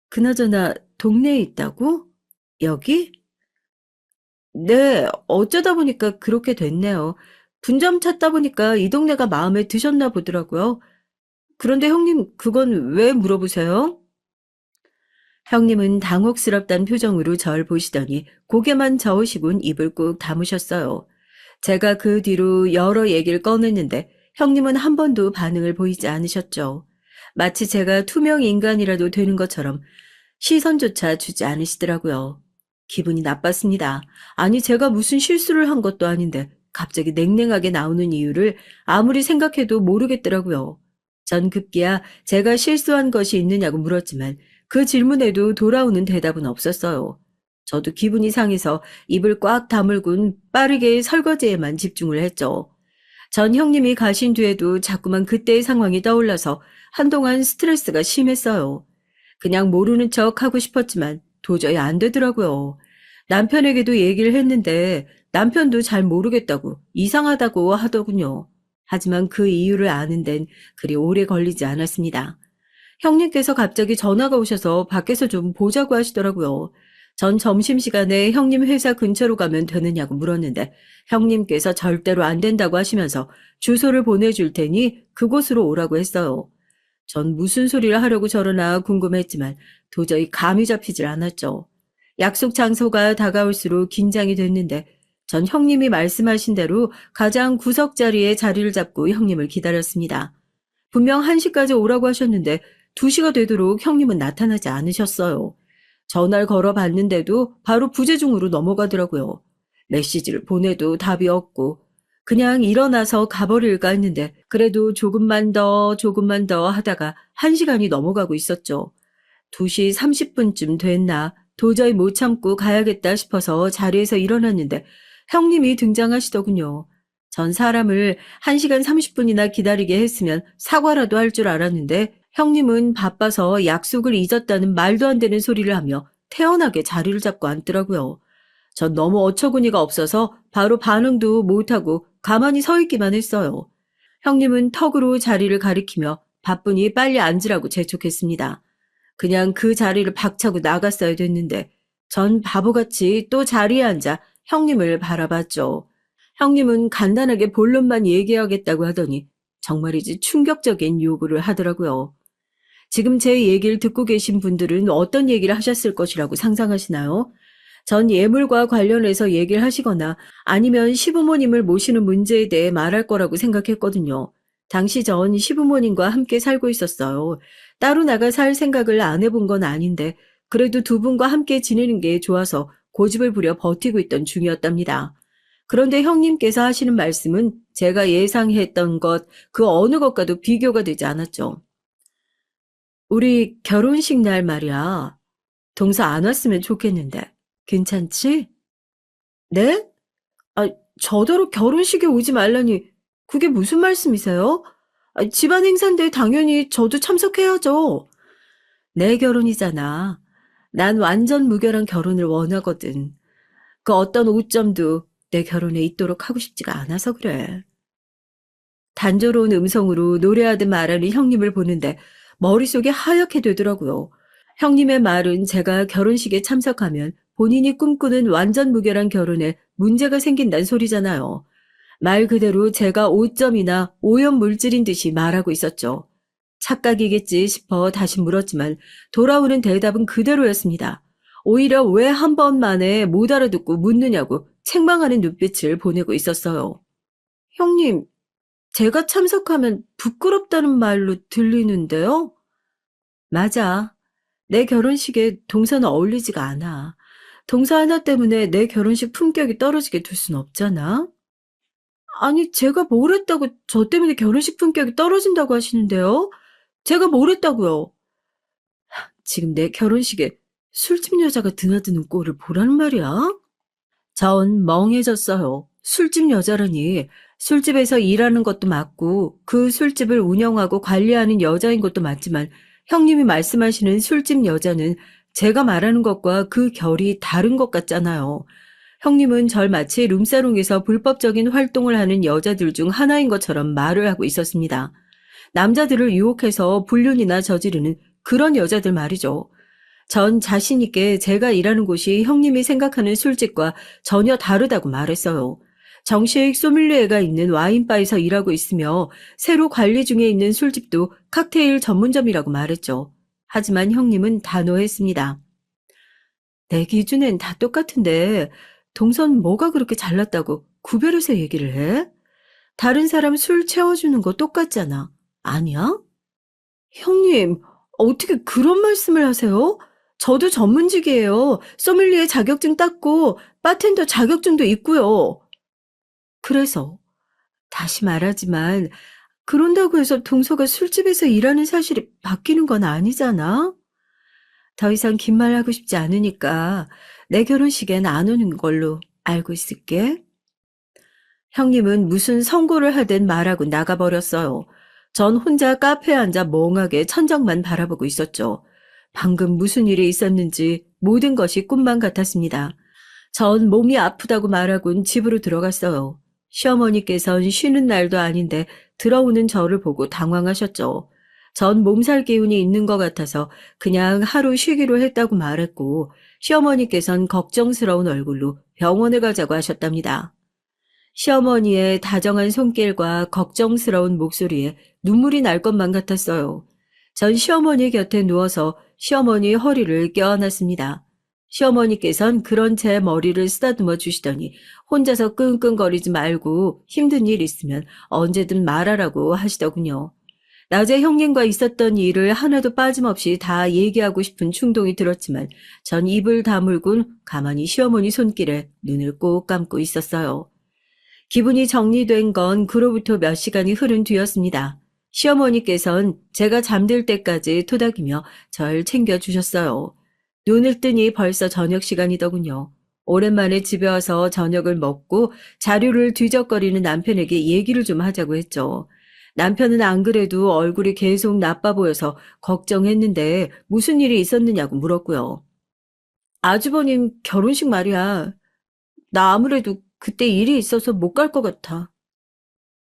Speaker 1: 그나저나 동네에 있다고? 여기? 네, 어쩌다 보니까 그렇게 됐네요. 분점 찾다 보니까 이 동네가 마음에 드셨나 보더라고요. 그런데 형님, 그건 왜 물어보세요? 형님은 당혹스럽단 표정으로 절 보시더니 고개만 저으시곤 입을 꾹 다무셨어요. 제가 그 뒤로 여러 얘기를 꺼냈는데 형님은 한 번도 반응을 보이지 않으셨죠. 마치 제가 투명 인간이라도 되는 것처럼 시선조차 주지 않으시더라고요. 기분이 나빴습니다. 아니 제가 무슨 실수를 한 것도 아닌데 갑자기 냉랭하게 나오는 이유를 아무리 생각해도 모르겠더라고요. 전 급기야 제가 실수한 것이 있느냐고 물었지만 그 질문에도 돌아오는 대답은 없었어요. 저도 기분이 상해서 입을 꽉 다물곤 빠르게 설거지에만 집중을 했죠. 전 형님이 가신 뒤에도 자꾸만 그때의 상황이 떠올라서 한동안 스트레스가 심했어요. 그냥 모르는 척 하고 싶었지만 도저히 안 되더라고요. 남편에게도 얘기를 했는데 남편도 잘 모르겠다고 이상하다고 하더군요. 하지만 그 이유를 아는 데는 그리 오래 걸리지 않았습니다. 형님께서 갑자기 전화가 오셔서 밖에서 좀 보자고 하시더라고요. 전 점심시간에 형님 회사 근처로 가면 되느냐고 물었는데 형님께서 절대로 안 된다고 하시면서 주소를 보내줄 테니 그곳으로 오라고 했어요. 전 무슨 소리를 하려고 저러나 궁금했지만 도저히 감이 잡히질 않았죠. 약속 장소가 다가올수록 긴장이 됐는데 전 형님이 말씀하신 대로 가장 구석 자리에 자리를 잡고 형님을 기다렸습니다. 분명 1시까지 오라고 하셨는데 2시가 되도록 형님은 나타나지 않으셨어요. 전화를 걸어봤는데도 바로 부재중으로 넘어가더라고요. 메시지를 보내도 답이 없고 그냥 일어나서 가버릴까 했는데 그래도 조금만 더 하다가 1시간이 넘어가고 있었죠. 2시 30분쯤 됐나 도저히 못 참고 가야겠다 싶어서 자리에서 일어났는데 형님이 등장하시더군요. 전 사람을 1시간 30분이나 기다리게 했으면 사과라도 할 줄 알았는데 형님은 바빠서 약속을 잊었다는 말도 안 되는 소리를 하며 태연하게 자리를 잡고 앉더라고요. 전 너무 어처구니가 없어서 바로 반응도 못하고 가만히 서 있기만 했어요. 형님은 턱으로 자리를 가리키며 바쁘니 빨리 앉으라고 재촉했습니다. 그냥 그 자리를 박차고 나갔어야 됐는데 전 바보같이 또 자리에 앉아 형님을 바라봤죠. 형님은 간단하게 본론만 얘기하겠다고 하더니 정말이지 충격적인 요구를 하더라고요. 지금 제 얘기를 듣고 계신 분들은 어떤 얘기를 하셨을 것이라고 상상하시나요? 전 예물과 관련해서 얘기를 하시거나 아니면 시부모님을 모시는 문제에 대해 말할 거라고 생각했거든요. 당시 전 시부모님과 함께 살고 있었어요. 따로 나가 살 생각을 안 해본 건 아닌데 그래도 두 분과 함께 지내는 게 좋아서 고집을 부려 버티고 있던 중이었답니다. 그런데 형님께서 하시는 말씀은 제가 예상했던 것, 그 어느 것과도 비교가 되지 않았죠. 우리 결혼식 날 말이야. 동서 안 왔으면 좋겠는데. 괜찮지? 네? 아, 저더러 결혼식에 오지 말라니 그게 무슨 말씀이세요? 집안 행사인데 당연히 저도 참석해야죠. 내 결혼이잖아. 난 완전 무결한 결혼을 원하거든. 그 어떤 오점도 내 결혼에 있도록 하고 싶지가 않아서 그래. 단조로운 음성으로 노래하듯 말하는 형님을 보는데 머릿속이 하얗게 되더라고요. 형님의 말은 제가 결혼식에 참석하면 본인이 꿈꾸는 완전 무결한 결혼에 문제가 생긴다는 소리잖아요. 말 그대로 제가 오점이나 오염 물질인 듯이 말하고 있었죠. 착각이겠지 싶어 다시 물었지만 돌아오는 대답은 그대로였습니다. 오히려 왜 한 번 만에 못 알아듣고 묻느냐고 책망하는 눈빛을 보내고 있었어요. 형님, 제가 참석하면 부끄럽다는 말로 들리는데요? 맞아. 내 결혼식에 동서는 어울리지가 않아. 동서 하나 때문에 내 결혼식 품격이 떨어지게 둘 순 없잖아. 아니, 제가 뭘 했다고 저 때문에 결혼식 품격이 떨어진다고 하시는데요? 제가 뭘 했다고요? 지금 내 결혼식에 술집 여자가 드나드는 꼴을 보라는 말이야? 전 멍해졌어요. 술집 여자라니. 술집에서 일하는 것도 맞고 그 술집을 운영하고 관리하는 여자인 것도 맞지만 형님이 말씀하시는 술집 여자는 제가 말하는 것과 그 결이 다른 것 같잖아요. 형님은 절 마치 룸사롱에서 불법적인 활동을 하는 여자들 중 하나인 것처럼 말을 하고 있었습니다. 남자들을 유혹해서 불륜이나 저지르는 그런 여자들 말이죠. 전 자신 있게 제가 일하는 곳이 형님이 생각하는 술집과 전혀 다르다고 말했어요. 정식 소믈리에가 있는 와인바에서 일하고 있으며 새로 관리 중에 있는 술집도 칵테일 전문점이라고 말했죠. 하지만 형님은 단호했습니다. 내 기준엔 다 똑같은데 동선 뭐가 그렇게 잘났다고 구별해서 얘기를 해? 다른 사람 술 채워주는 거 똑같잖아. 아니야? 형님, 어떻게 그런 말씀을 하세요? 저도 전문직이에요. 소믈리에 자격증 땄고 바텐더 자격증도 있고요. 그래서 다시 말하지만 그런다고 해서 동서가 술집에서 일하는 사실이 바뀌는 건 아니잖아. 더 이상 긴 말 하고 싶지 않으니까 내 결혼식엔 안 오는 걸로 알고 있을게. 형님은 무슨 선고를 하든 말하고 나가버렸어요. 전 혼자 카페에 앉아 멍하게 천장만 바라보고 있었죠. 방금 무슨 일이 있었는지 모든 것이 꿈만 같았습니다. 전 몸이 아프다고 말하곤 집으로 들어갔어요. 시어머니께선 쉬는 날도 아닌데 들어오는 저를 보고 당황하셨죠. 전 몸살 기운이 있는 것 같아서 그냥 하루 쉬기로 했다고 말했고 시어머니께선 걱정스러운 얼굴로 병원에 가자고 하셨답니다. 시어머니의 다정한 손길과 걱정스러운 목소리에 눈물이 날 것만 같았어요. 전 시어머니 곁에 누워서 시어머니 허리를 껴안았습니다. 시어머니께선 그런 제 머리를 쓰다듬어 주시더니 혼자서 끙끙거리지 말고 힘든 일 있으면 언제든 말하라고 하시더군요. 낮에 형님과 있었던 일을 하나도 빠짐없이 다 얘기하고 싶은 충동이 들었지만 전 입을 다물곤 가만히 시어머니 손길에 눈을 꼭 감고 있었어요. 기분이 정리된 건 그로부터 몇 시간이 흐른 뒤였습니다. 시어머니께선 제가 잠들 때까지 토닥이며 절 챙겨주셨어요. 눈을 뜨니 벌써 저녁 시간이더군요. 오랜만에 집에 와서 저녁을 먹고 자료를 뒤적거리는 남편에게 얘기를 좀 하자고 했죠. 남편은 안 그래도 얼굴이 계속 나빠 보여서 걱정했는데 무슨 일이 있었느냐고 물었고요. 아주버님 결혼식 말이야. 나 아무래도 그때 일이 있어서 못 갈 것 같아.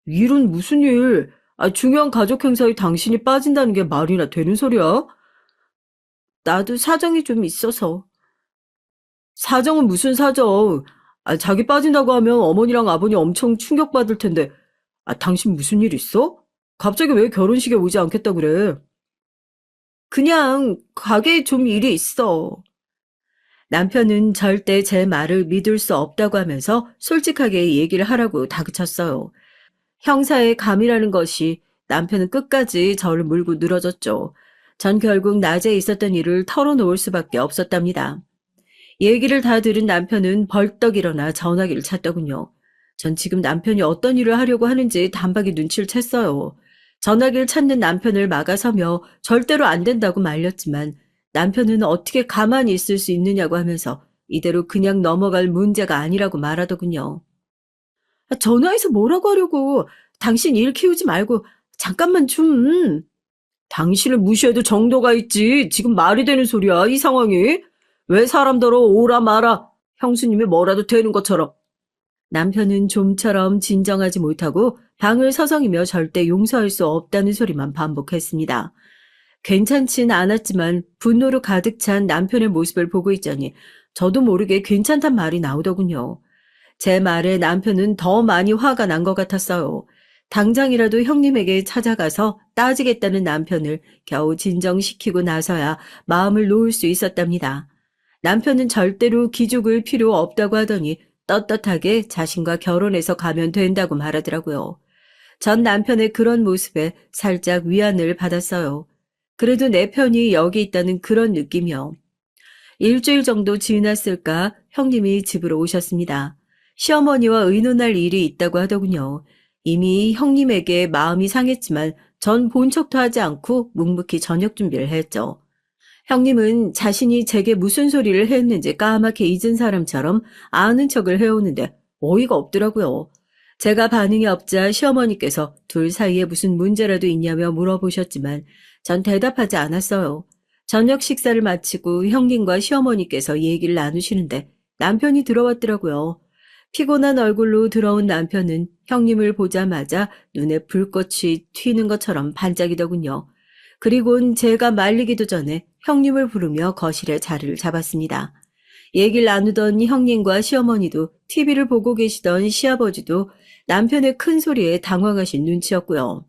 Speaker 1: 일은 무슨 일? 중요한 가족 행사에 당신이 빠진다는 게 말이나 되는 소리야? 나도 사정이 좀 있어서. 사정은 무슨 사정? 자기 빠진다고 하면 어머니랑 아버님 엄청 충격받을 텐데. 당신 무슨 일 있어? 갑자기 왜 결혼식에 오지 않겠다 그래? 그냥 가게에 좀 일이 있어. 남편은 절대 제 말을 믿을 수 없다고 하면서 솔직하게 얘기를 하라고 다그쳤어요. 형사의 감이라는 것이 남편은 끝까지 저를 물고 늘어졌죠. 전 결국 낮에 있었던 일을 털어놓을 수밖에 없었답니다. 얘기를 다 들은 남편은 벌떡 일어나 전화기를 찾더군요. 전 지금 남편이 어떤 일을 하려고 하는지 단박에 눈치를 챘어요. 전화기를 찾는 남편을 막아서며 절대로 안 된다고 말렸지만 남편은 어떻게 가만히 있을 수 있느냐고 하면서 이대로 그냥 넘어갈 문제가 아니라고 말하더군요. 전화해서 뭐라고 하려고. 당신 일 키우지 말고 잠깐만 좀. 당신을 무시해도 정도가 있지. 지금 말이 되는 소리야, 이 상황이. 왜 사람더러 오라 마라. 형수님이 뭐라도 되는 것처럼. 남편은 좀처럼 진정하지 못하고 방을 서성이며 절대 용서할 수 없다는 소리만 반복했습니다. 괜찮진 않았지만 분노로 가득 찬 남편의 모습을 보고 있자니 저도 모르게 괜찮단 말이 나오더군요. 제 말에 남편은 더 많이 화가 난 것 같았어요. 당장이라도 형님에게 찾아가서 따지겠다는 남편을 겨우 진정시키고 나서야 마음을 놓을 수 있었답니다. 남편은 절대로 기죽을 필요 없다고 하더니 떳떳하게 자신과 결혼해서 가면 된다고 말하더라고요. 전 남편의 그런 모습에 살짝 위안을 받았어요. 그래도 내 편이 여기 있다는 그런 느낌이요. 일주일 정도 지났을까 형님이 집으로 오셨습니다. 시어머니와 의논할 일이 있다고 하더군요. 이미 형님에게 마음이 상했지만 전 본 척도 하지 않고 묵묵히 저녁 준비를 했죠. 형님은 자신이 제게 무슨 소리를 했는지 까맣게 잊은 사람처럼 아는 척을 해오는데 어이가 없더라고요. 제가 반응이 없자 시어머니께서 둘 사이에 무슨 문제라도 있냐며 물어보셨지만 전 대답하지 않았어요. 저녁 식사를 마치고 형님과 시어머니께서 얘기를 나누시는데 남편이 들어왔더라고요. 피곤한 얼굴로 들어온 남편은 형님을 보자마자 눈에 불꽃이 튀는 것처럼 반짝이더군요. 그리곤 제가 말리기도 전에 형님을 부르며 거실에 자리를 잡았습니다. 얘기를 나누던 형님과 시어머니도 TV를 보고 계시던 시아버지도 남편의 큰 소리에 당황하신 눈치였고요.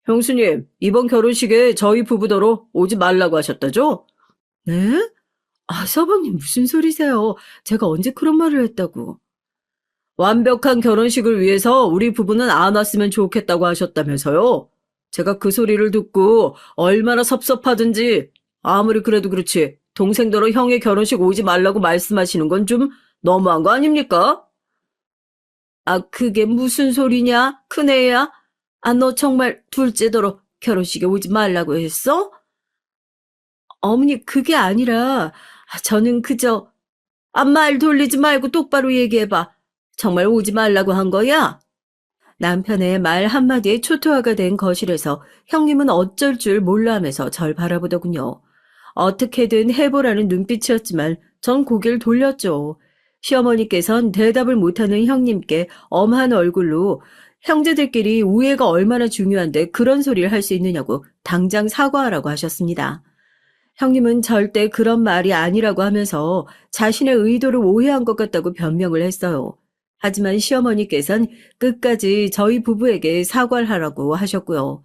Speaker 1: 형수님, 이번 결혼식에 저희 부부더러 오지 말라고 하셨다죠? 네? 서방님 무슨 소리세요? 제가 언제 그런 말을 했다고. 완벽한 결혼식을 위해서 우리 부부는 안 왔으면 좋겠다고 하셨다면서요? 제가 그 소리를 듣고 얼마나 섭섭하든지 아무리 그래도 그렇지 동생더러 형의 결혼식 오지 말라고 말씀하시는 건 좀 너무한 거 아닙니까? 그게 무슨 소리냐? 큰애야? 너 정말 둘째더러 결혼식에 오지 말라고 했어? 어머니 그게 아니라 저는 그저 말 돌리지 말고 똑바로 얘기해봐. 정말 오지 말라고 한 거야? 남편의 말 한마디에 초토화가 된 거실에서 형님은 어쩔 줄 몰라 하면서 절 바라보더군요. 어떻게든 해보라는 눈빛이었지만 전 고개를 돌렸죠. 시어머니께선 대답을 못하는 형님께 엄한 얼굴로 형제들끼리 우애가 얼마나 중요한데 그런 소리를 할 수 있느냐고 당장 사과하라고 하셨습니다. 형님은 절대 그런 말이 아니라고 하면서 자신의 의도를 오해한 것 같다고 변명을 했어요. 하지만 시어머니께선 끝까지 저희 부부에게 사과를 하라고 하셨고요.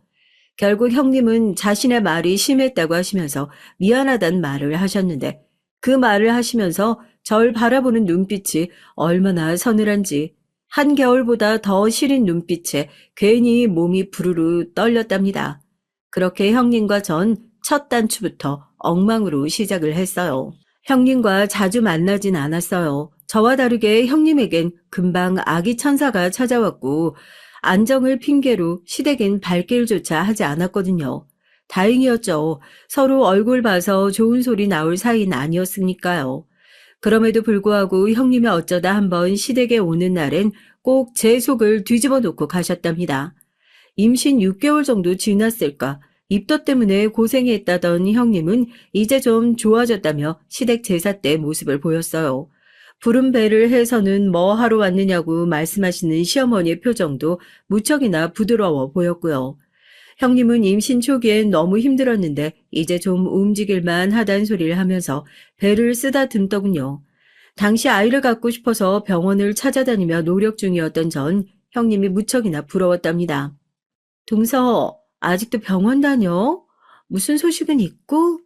Speaker 1: 결국 형님은 자신의 말이 심했다고 하시면서 미안하다는 말을 하셨는데 그 말을 하시면서 절 바라보는 눈빛이 얼마나 서늘한지 한겨울보다 더 시린 눈빛에 괜히 몸이 부르르 떨렸답니다. 그렇게 형님과 전 첫 단추부터 엉망으로 시작을 했어요. 형님과 자주 만나진 않았어요. 저와 다르게 형님에겐 금방 아기 천사가 찾아왔고 안정을 핑계로 시댁엔 발길조차 하지 않았거든요. 다행이었죠. 서로 얼굴 봐서 좋은 소리 나올 사이는 아니었으니까요. 그럼에도 불구하고 형님이 어쩌다 한번 시댁에 오는 날엔 꼭 제 속을 뒤집어 놓고 가셨답니다. 임신 6개월 정도 지났을까 입덧 때문에 고생했다던 형님은 이제 좀 좋아졌다며 시댁 제사 때 모습을 보였어요. 부른 배를 해서는 뭐 하러 왔느냐고 말씀하시는 시어머니의 표정도 무척이나 부드러워 보였고요. 형님은 임신 초기엔 너무 힘들었는데 이제 좀 움직일만 하단 소리를 하면서 배를 쓰다듬더군요. 당시 아이를 갖고 싶어서 병원을 찾아다니며 노력 중이었던 전 형님이 무척이나 부러웠답니다. 동서, 아직도 병원 다녀? 무슨 소식은 있고?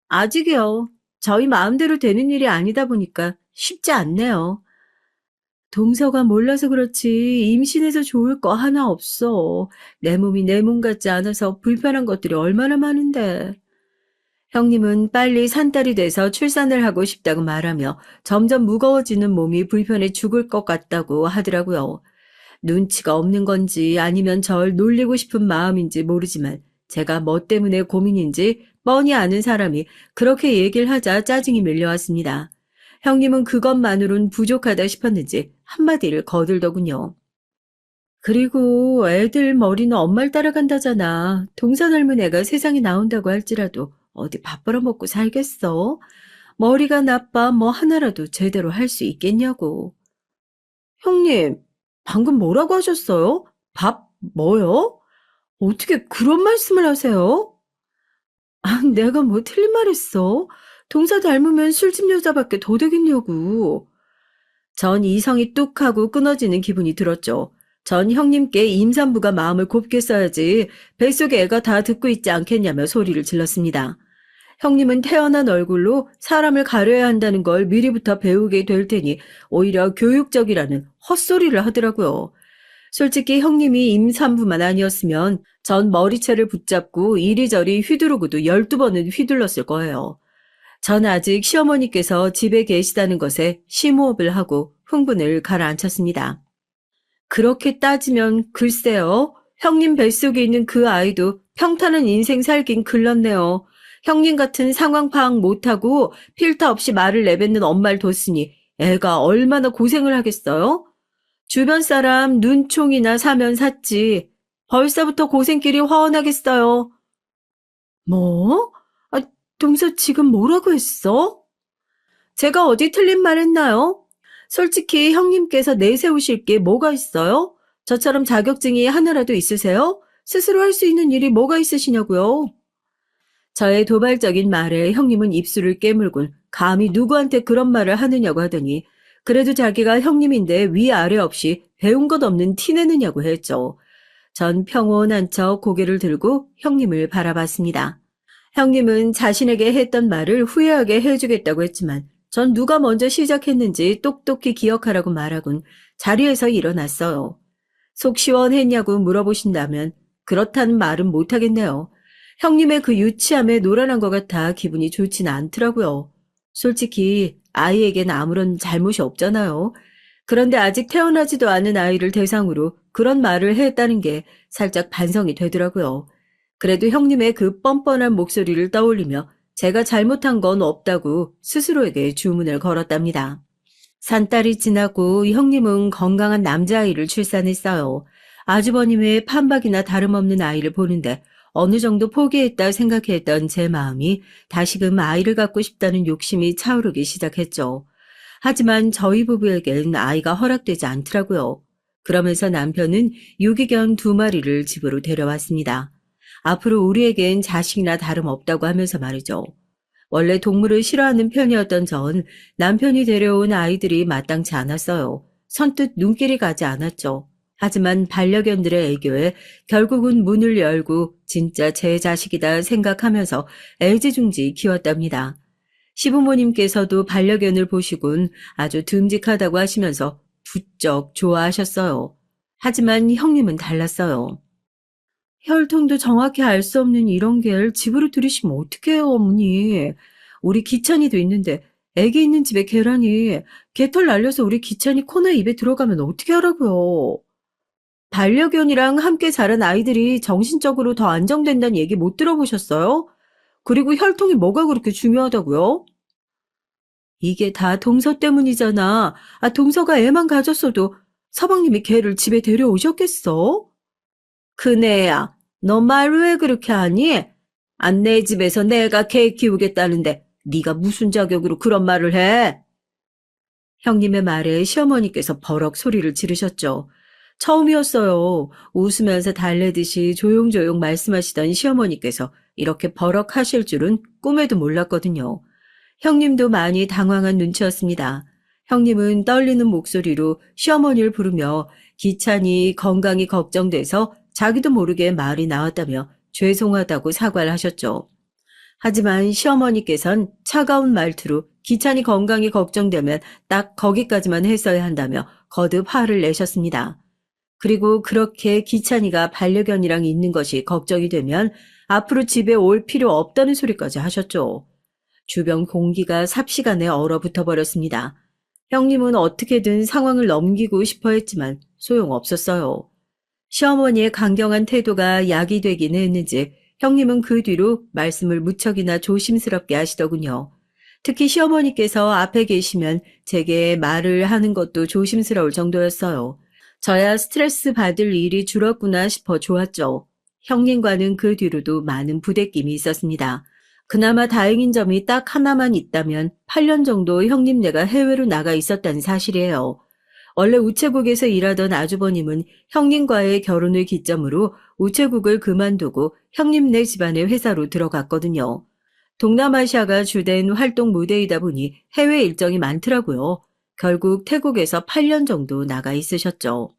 Speaker 1: 아직이요. 저희 마음대로 되는 일이 아니다 보니까 쉽지 않네요. 동서가 몰라서 그렇지 임신해서 좋을 거 하나 없어. 내 몸이 내 몸 같지 않아서 불편한 것들이 얼마나 많은데. 형님은 빨리 산딸이 돼서 출산을 하고 싶다고 말하며 점점 무거워지는 몸이 불편해 죽을 것 같다고 하더라고요. 눈치가 없는 건지 아니면 절 놀리고 싶은 마음인지 모르지만 제가 뭐 때문에 고민인지 뻔히 아는 사람이 그렇게 얘기를 하자 짜증이 밀려왔습니다. 형님은 그것만으론 부족하다 싶었는지 한마디를 거들더군요. 그리고 애들 머리는 엄마를 따라간다잖아. 동서 닮은 애가 세상에 나온다고 할지라도 어디 밥 벌어먹고 살겠어? 머리가 나빠 뭐 하나라도 제대로 할 수 있겠냐고. 형님, 방금 뭐라고 하셨어요? 밥 뭐요? 어떻게 그런 말씀을 하세요? 아, 내가 뭐 틀린 말 했어? 동서 닮으면 술집 여자밖에 더 되겠냐고. 전 이성이 뚝 하고 끊어지는 기분이 들었죠. 전 형님께 임산부가 마음을 곱게 써야지 뱃속에 애가 다 듣고 있지 않겠냐며 소리를 질렀습니다. 형님은 태어난 얼굴로 사람을 가려야 한다는 걸 미리부터 배우게 될 테니 오히려 교육적이라는 헛소리를 하더라고요. 솔직히 형님이 임산부만 아니었으면 전 머리채를 붙잡고 이리저리 휘두르고도 12번은 휘둘렀을 거예요. 전 아직 시어머니께서 집에 계시다는 것에 심호흡을 하고 흥분을 가라앉혔습니다. 그렇게 따지면 글쎄요. 형님 뱃속에 있는 그 아이도 평탄한 인생 살긴 글렀네요. 형님 같은 상황 파악 못하고 필터 없이 말을 내뱉는 엄마를 뒀으니 애가 얼마나 고생을 하겠어요? 주변 사람 눈총이나 사면 샀지. 벌써부터 고생길이 허원하겠어요. 뭐? 아, 동서 지금 뭐라고 했어? 제가 어디 틀린 말 했나요? 솔직히 형님께서 내세우실 게 뭐가 있어요? 저처럼 자격증이 하나라도 있으세요? 스스로 할 수 있는 일이 뭐가 있으시냐고요? 저의 도발적인 말에 형님은 입술을 깨물곤 감히 누구한테 그런 말을 하느냐고 하더니 그래도 자기가 형님인데 위아래 없이 배운 것 없는 티내느냐고 했죠. 전 평온한 척 고개를 들고 형님을 바라봤습니다. 형님은 자신에게 했던 말을 후회하게 해주겠다고 했지만 전 누가 먼저 시작했는지 똑똑히 기억하라고 말하곤 자리에서 일어났어요. 속 시원했냐고 물어보신다면 그렇다는 말은 못하겠네요. 형님의 그 유치함에 놀아난 것 같아 기분이 좋지는 않더라고요. 솔직히 아이에겐 아무런 잘못이 없잖아요. 그런데 아직 태어나지도 않은 아이를 대상으로 그런 말을 했다는 게 살짝 반성이 되더라고요. 그래도 형님의 그 뻔뻔한 목소리를 떠올리며 제가 잘못한 건 없다고 스스로에게 주문을 걸었답니다. 산딸이 지나고 형님은 건강한 남자아이를 출산했어요. 아주버님의 판박이나 다름없는 아이를 보는데 어느 정도 포기했다 생각했던 제 마음이 다시금 아이를 갖고 싶다는 욕심이 차오르기 시작했죠. 하지만 저희 부부에겐 아이가 허락되지 않더라고요. 그러면서 남편은 유기견 2마리를 집으로 데려왔습니다. 앞으로 우리에겐 자식이나 다름없다고 하면서 말이죠. 원래 동물을 싫어하는 편이었던 전 남편이 데려온 아이들이 마땅치 않았어요. 선뜻 눈길이 가지 않았죠. 하지만 반려견들의 애교에 결국은 문을 열고 진짜 제 자식이다 생각하면서 애지중지 키웠답니다. 시부모님께서도 반려견을 보시곤 아주 듬직하다고 하시면서 부쩍 좋아하셨어요. 하지만 형님은 달랐어요. 혈통도 정확히 알 수 없는 이런 개를 집으로 들이시면 어떡해요, 어머니. 우리 기찬이도 있는데 애기 있는 집에 계란이 개털 날려서 우리 기찬이 코나 입에 들어가면 어떻게 하라고요. 반려견이랑 함께 자란 아이들이 정신적으로 더 안정된다는 얘기 못 들어보셨어요? 그리고 혈통이 뭐가 그렇게 중요하다고요? 이게 다 동서 때문이잖아. 동서가 애만 가졌어도 서방님이 걔를 집에 데려오셨겠어? 큰애야, 너 말 왜 그렇게 하니? 내 집에서 내가 개 키우겠다는데 네가 무슨 자격으로 그런 말을 해? 형님의 말에 시어머니께서 버럭 소리를 지르셨죠. 처음이었어요. 웃으면서 달래듯이 조용조용 말씀하시던 시어머니께서 이렇게 버럭 하실 줄은 꿈에도 몰랐거든요. 형님도 많이 당황한 눈치였습니다. 형님은 떨리는 목소리로 시어머니를 부르며 기찬이 건강이 걱정돼서 자기도 모르게 말이 나왔다며 죄송하다고 사과를 하셨죠. 하지만 시어머니께선 차가운 말투로 기찬이 건강이 걱정되면 딱 거기까지만 했어야 한다며 거듭 화를 내셨습니다. 그리고 그렇게 기찬이가 반려견이랑 있는 것이 걱정이 되면 앞으로 집에 올 필요 없다는 소리까지 하셨죠. 주변 공기가 삽시간에 얼어붙어 버렸습니다. 형님은 어떻게든 상황을 넘기고 싶어 했지만 소용없었어요. 시어머니의 강경한 태도가 약이 되긴 했는지 형님은 그 뒤로 말씀을 무척이나 조심스럽게 하시더군요. 특히 시어머니께서 앞에 계시면 제게 말을 하는 것도 조심스러울 정도였어요. 저야 스트레스 받을 일이 줄었구나 싶어 좋았죠. 형님과는 그 뒤로도 많은 부대낌이 있었습니다. 그나마 다행인 점이 딱 하나만 있다면 8년 정도 형님네가 해외로 나가 있었다는 사실이에요. 원래 우체국에서 일하던 아주버님은 형님과의 결혼을 기점으로 우체국을 그만두고 형님네 집안의 회사로 들어갔거든요. 동남아시아가 주된 활동 무대이다 보니 해외 일정이 많더라고요. 결국 태국에서 8년 정도 나가 있으셨죠.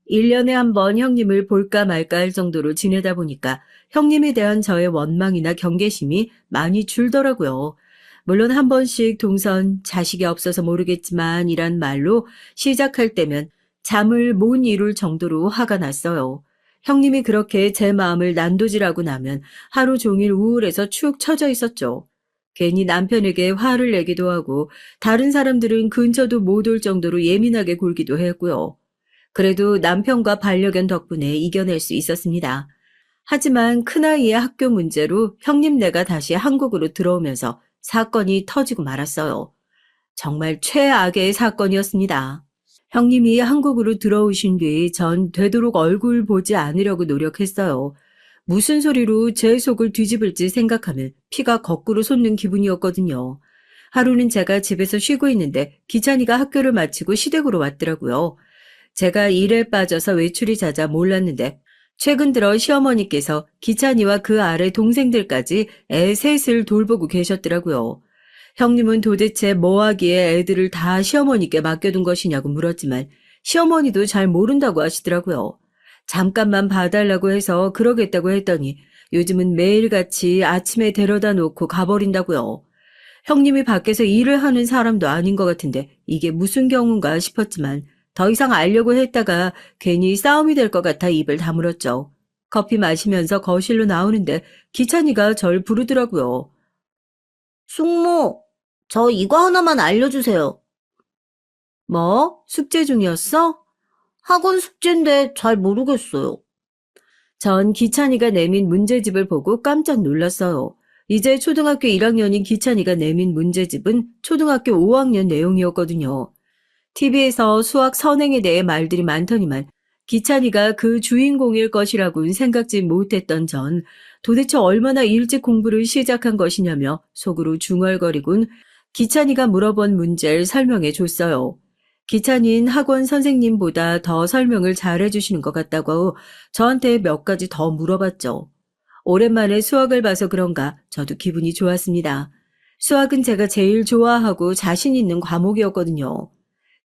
Speaker 1: 1년에 한 번 형님을 볼까 말까 할 정도로 지내다 보니까 형님에 대한 저의 원망이나 경계심이 많이 줄더라고요. 물론 한 번씩 동선 자식이 없어서 모르겠지만 이란 말로 시작할 때면 잠을 못 이룰 정도로 화가 났어요. 형님이 그렇게 제 마음을 난도질하고 나면 하루 종일 우울해서 축 처져 있었죠. 괜히 남편에게 화를 내기도 하고 다른 사람들은 근처도 못 올 정도로 예민하게 굴기도 했고요. 그래도 남편과 반려견 덕분에 이겨낼 수 있었습니다. 하지만 큰아이의 학교 문제로 형님네가 다시 한국으로 들어오면서 사건이 터지고 말았어요. 정말 최악의 사건이었습니다. 형님이 한국으로 들어오신 뒤 전 되도록 얼굴 보지 않으려고 노력했어요. 무슨 소리로 제 속을 뒤집을지 생각하면 피가 거꾸로 솟는 기분이었거든요. 하루는 제가 집에서 쉬고 있는데 기찬이가 학교를 마치고 시댁으로 왔더라고요. 제가 일에 빠져서 외출이 잦아 몰랐는데 최근 들어 시어머니께서 기찬이와 그 아래 동생들까지 애 셋을 돌보고 계셨더라고요. 형님은 도대체 뭐 하기에 애들을 다 시어머니께 맡겨둔 것이냐고 물었지만 시어머니도 잘 모른다고 하시더라고요. 잠깐만 봐달라고 해서 그러겠다고 했더니 요즘은 매일같이 아침에 데려다 놓고 가버린다고요. 형님이 밖에서 일을 하는 사람도 아닌 것 같은데 이게 무슨 경우인가 싶었지만 더 이상 알려고 했다가 괜히 싸움이 될 것 같아 입을 다물었죠. 커피 마시면서 거실로 나오는데 기찬이가 절 부르더라고요.
Speaker 2: 숙모, 저 이거 하나만 알려주세요.
Speaker 1: 뭐? 숙제 중이었어?
Speaker 2: 학원 숙제인데 잘 모르겠어요.
Speaker 1: 전 기찬이가 내민 문제집을 보고 깜짝 놀랐어요. 이제 초등학교 1학년인 기찬이가 내민 문제집은 초등학교 5학년 내용이었거든요. TV에서 수학 선행에 대해 말들이 많더니만 기찬이가 그 주인공일 것이라고는 생각지 못했던 전 도대체 얼마나 일찍 공부를 시작한 것이냐며 속으로 중얼거리곤 기찬이가 물어본 문제를 설명해 줬어요. 기찬이는 학원 선생님보다 더 설명을 잘해 주시는 것 같다고 저한테 몇 가지 더 물어봤죠. 오랜만에 수학을 봐서 그런가 저도 기분이 좋았습니다. 수학은 제가 제일 좋아하고 자신 있는 과목이었거든요.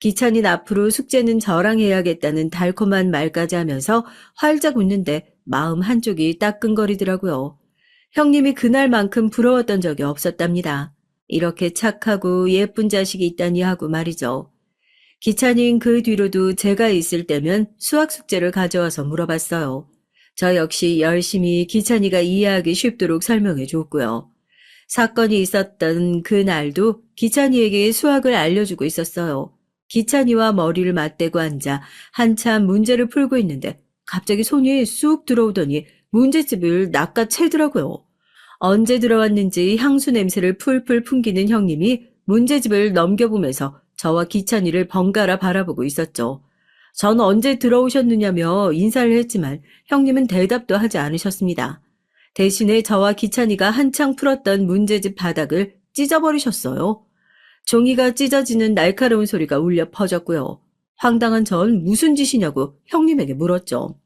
Speaker 1: 기찬이는 앞으로 숙제는 저랑 해야겠다는 달콤한 말까지 하면서 활짝 웃는데 마음 한쪽이 따끔거리더라고요. 형님이 그날만큼 부러웠던 적이 없었답니다. 이렇게 착하고 예쁜 자식이 있다니 하고 말이죠. 기찬이는 그 뒤로도 제가 있을 때면 수학 숙제를 가져와서 물어봤어요. 저 역시 열심히 기찬이가 이해하기 쉽도록 설명해 줬고요. 사건이 있었던 그날도 기찬이에게 수학을 알려주고 있었어요. 기찬이와 머리를 맞대고 앉아 한참 문제를 풀고 있는데 갑자기 손이 쑥 들어오더니 문제집을 낚아채더라고요. 언제 들어왔는지 향수 냄새를 풀풀 풍기는 형님이 문제집을 넘겨보면서 저와 기찬이를 번갈아 바라보고 있었죠. 전 언제 들어오셨느냐며 인사를 했지만 형님은 대답도 하지 않으셨습니다. 대신에 저와 기찬이가 한창 풀었던 문제집 바닥을 찢어버리셨어요. 종이가 찢어지는 날카로운 소리가 울려 퍼졌고요. 황당한 전 무슨 짓이냐고 형님에게 물었죠.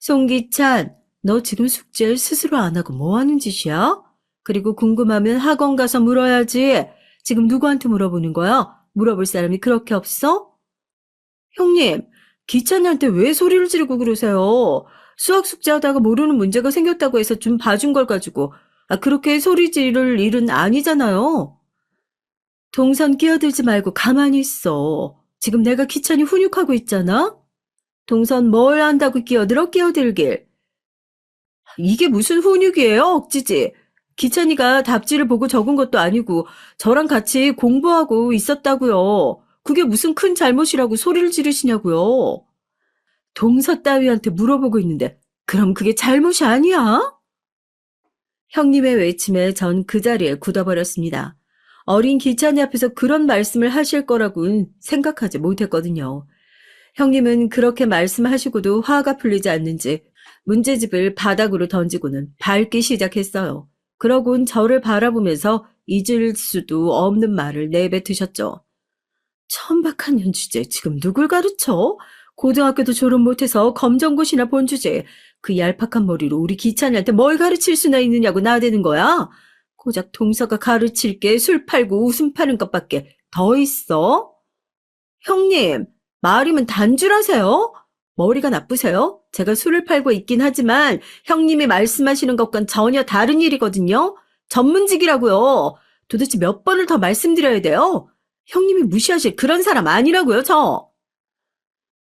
Speaker 1: 송기찬, 너 지금 숙제 스스로 안 하고 뭐 하는 짓이야? 그리고 궁금하면 학원 가서 물어야지. 지금 누구한테 물어보는 거야? 물어볼 사람이 그렇게 없어? 형님, 기찬이한테 왜 소리를 지르고 그러세요? 수학 숙제하다가 모르는 문제가 생겼다고 해서 좀 봐준 걸 가지고 그렇게 소리 지를 일은 아니잖아요. 동선 끼어들지 말고 가만히 있어. 지금 내가 기찬이 훈육하고 있잖아? 동선 뭘 안다고 끼어들길. 이게 무슨 훈육이에요, 억지지? 기찬이가 답지를 보고 적은 것도 아니고 저랑 같이 공부하고 있었다고요. 그게 무슨 큰 잘못이라고 소리를 지르시냐고요. 동서 따위한테 물어보고 있는데 그럼 그게 잘못이 아니야? 형님의 외침에 전 그 자리에 굳어버렸습니다. 어린 기찬이 앞에서 그런 말씀을 하실 거라고는 생각하지 못했거든요. 형님은 그렇게 말씀하시고도 화가 풀리지 않는지 문제집을 바닥으로 던지고는 밟기 시작했어요. 그러곤 저를 바라보면서 잊을 수도 없는 말을 내뱉으셨죠. 천박한 주제 지금 누굴 가르쳐? 고등학교도 졸업 못해서 검정고시나 본 주제 그 얄팍한 머리로 우리 기찬이한테 뭘 가르칠 수나 있느냐고 나대는 거야? 고작 동서가 가르칠 게 술 팔고 웃음 파는 것밖에 더 있어? 형님, 말이면 단줄하세요? 머리가 나쁘세요? 제가 술을 팔고 있긴 하지만 형님이 말씀하시는 것과는 전혀 다른 일이거든요. 전문직이라고요. 도대체 몇 번을 더 말씀드려야 돼요? 형님이 무시하실 그런 사람 아니라고요, 저.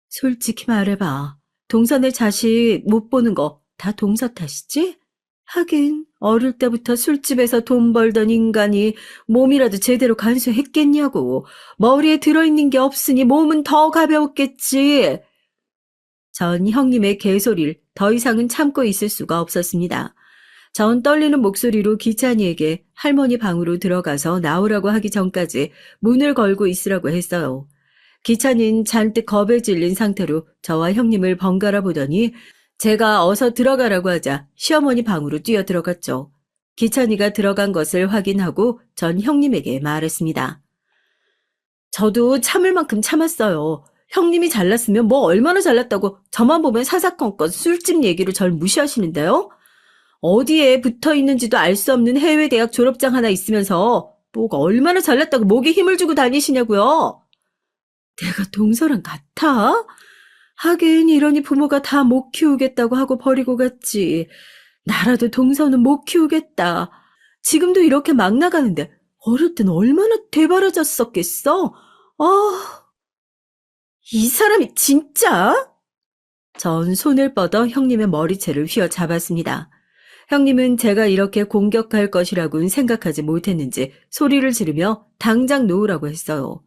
Speaker 1: 솔직히 말해봐. 동서네 자식 못 보는 거 다 동서 탓이지? 하긴 어릴 때부터 술집에서 돈 벌던 인간이 몸이라도 제대로 간수했겠냐고. 머리에 들어있는 게 없으니 몸은 더 가벼웠겠지. 전 형님의 개소리를 더 이상은 참고 있을 수가 없었습니다. 전 떨리는 목소리로 기찬이에게 할머니 방으로 들어가서 나오라고 하기 전까지 문을 걸고 있으라고 했어요. 기찬이는 잔뜩 겁에 질린 상태로 저와 형님을 번갈아 보더니 제가 어서 들어가라고 하자 시어머니 방으로 뛰어 들어갔죠. 기찬이가 들어간 것을 확인하고 전 형님에게 말했습니다. 저도 참을 만큼 참았어요. 형님이 잘났으면 뭐 얼마나 잘났다고 저만 보면 사사건건 술집 얘기로 절 무시하시는데요? 어디에 붙어 있는지도 알 수 없는 해외 대학 졸업장 하나 있으면서 뭐가 얼마나 잘났다고 목에 힘을 주고 다니시냐고요? 내가 동서랑 같아? 하긴 이러니 부모가 다 못 키우겠다고 하고 버리고 갔지. 나라도 동서는 못 키우겠다. 지금도 이렇게 막 나가는데 어릴 땐 얼마나 되바라졌었겠어? 이 사람이 진짜? 전 손을 뻗어 형님의 머리채를 휘어잡았습니다. 형님은 제가 이렇게 공격할 것이라고는 생각하지 못했는지 소리를 지르며 당장 놓으라고 했어요.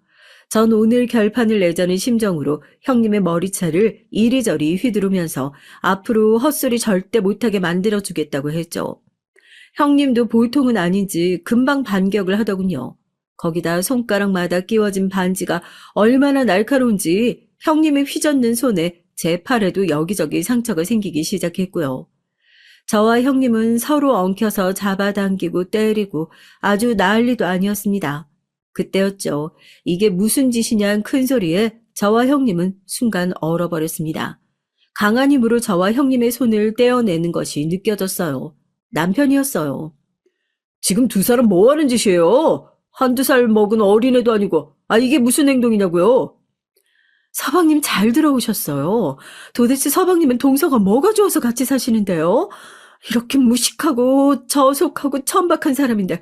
Speaker 1: 전 오늘 결판을 내자는 심정으로 형님의 머리채를 이리저리 휘두르면서 앞으로 헛소리 절대 못하게 만들어주겠다고 했죠. 형님도 보통은 아닌지 금방 반격을 하더군요. 거기다 손가락마다 끼워진 반지가 얼마나 날카로운지 형님의 휘젓는 손에 제 팔에도 여기저기 상처가 생기기 시작했고요. 저와 형님은 서로 엉켜서 잡아당기고 때리고 아주 난리도 아니었습니다. 그때였죠. 이게 무슨 짓이냐는 큰 소리에 저와 형님은 순간 얼어버렸습니다. 강한 힘으로 저와 형님의 손을 떼어내는 것이 느껴졌어요. 남편이었어요. 지금 두 사람 뭐 하는 짓이에요? 한두 살 먹은 어린애도 아니고 이게 무슨 행동이냐고요? 서방님 잘 들어오셨어요. 도대체 서방님은 동서가 뭐가 좋아서 같이 사시는데요? 이렇게 무식하고 저속하고 천박한 사람인데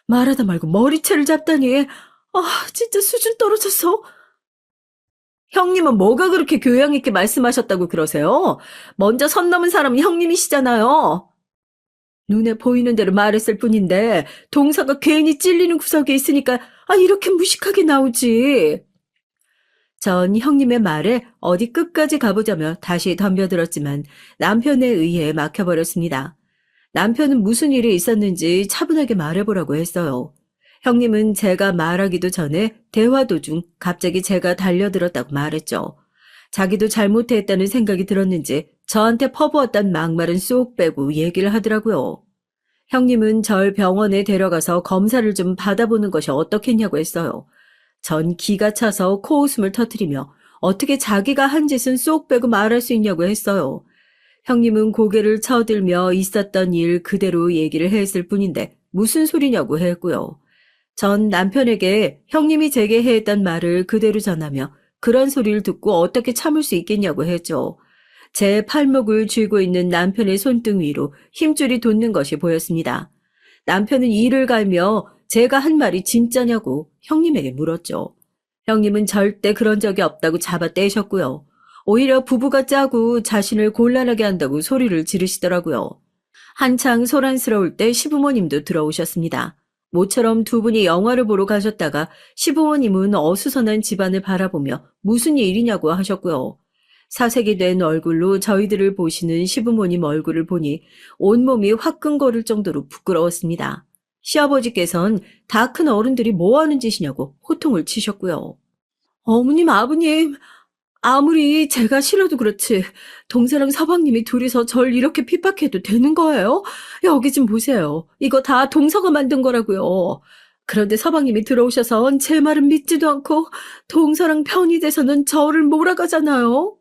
Speaker 1: 말하다 말고 머리채를 잡다니. 진짜 수준 떨어졌어. 형님은 뭐가 그렇게 교양 있게 말씀하셨다고 그러세요? 먼저 선 넘은 사람은 형님이시잖아요. 눈에 보이는 대로 말했을 뿐인데 동서가 괜히 찔리는 구석에 있으니까 이렇게 무식하게 나오지. 전 형님의 말에 어디 끝까지 가보자며 다시 덤벼들었지만 남편에 의해 막혀버렸습니다. 남편은 무슨 일이 있었는지 차분하게 말해보라고 했어요. 형님은 제가 말하기도 전에 대화 도중 갑자기 제가 달려들었다고 말했죠. 자기도 잘못했다는 생각이 들었는지 저한테 퍼부었던 막말은 쏙 빼고 얘기를 하더라고요. 형님은 절 병원에 데려가서 검사를 좀 받아보는 것이 어떻겠냐고 했어요. 전 기가 차서 코웃음을 터뜨리며 어떻게 자기가 한 짓은 쏙 빼고 말할 수 있냐고 했어요. 형님은 고개를 쳐들며 있었던 일 그대로 얘기를 했을 뿐인데 무슨 소리냐고 했고요. 전 남편에게 형님이 제게 했던 말을 그대로 전하며 그런 소리를 듣고 어떻게 참을 수 있겠냐고 했죠. 제 팔목을 쥐고 있는 남편의 손등 위로 힘줄이 돋는 것이 보였습니다. 남편은 이를 갈며 제가 한 말이 진짜냐고 형님에게 물었죠. 형님은 절대 그런 적이 없다고 잡아떼셨고요. 오히려 부부가 짜고 자신을 곤란하게 한다고 소리를 지르시더라고요. 한창 소란스러울 때 시부모님도 들어오셨습니다. 모처럼 두 분이 영화를 보러 가셨다가 시부모님은 어수선한 집안을 바라보며 무슨 일이냐고 하셨고요. 사색이 된 얼굴로 저희들을 보시는 시부모님 얼굴을 보니 온몸이 화끈거릴 정도로 부끄러웠습니다. 시아버지께선 다 큰 어른들이 뭐하는 짓이냐고 호통을 치셨고요. 어머님, 아버님, 아무리 제가 싫어도 그렇지 동서랑 서방님이 둘이서 절 이렇게 핍박해도 되는 거예요? 여기 좀 보세요. 이거 다 동서가 만든 거라고요. 그런데 서방님이 들어오셔서 제 말은 믿지도 않고 동서랑 편이 돼서는 저를 몰아가잖아요.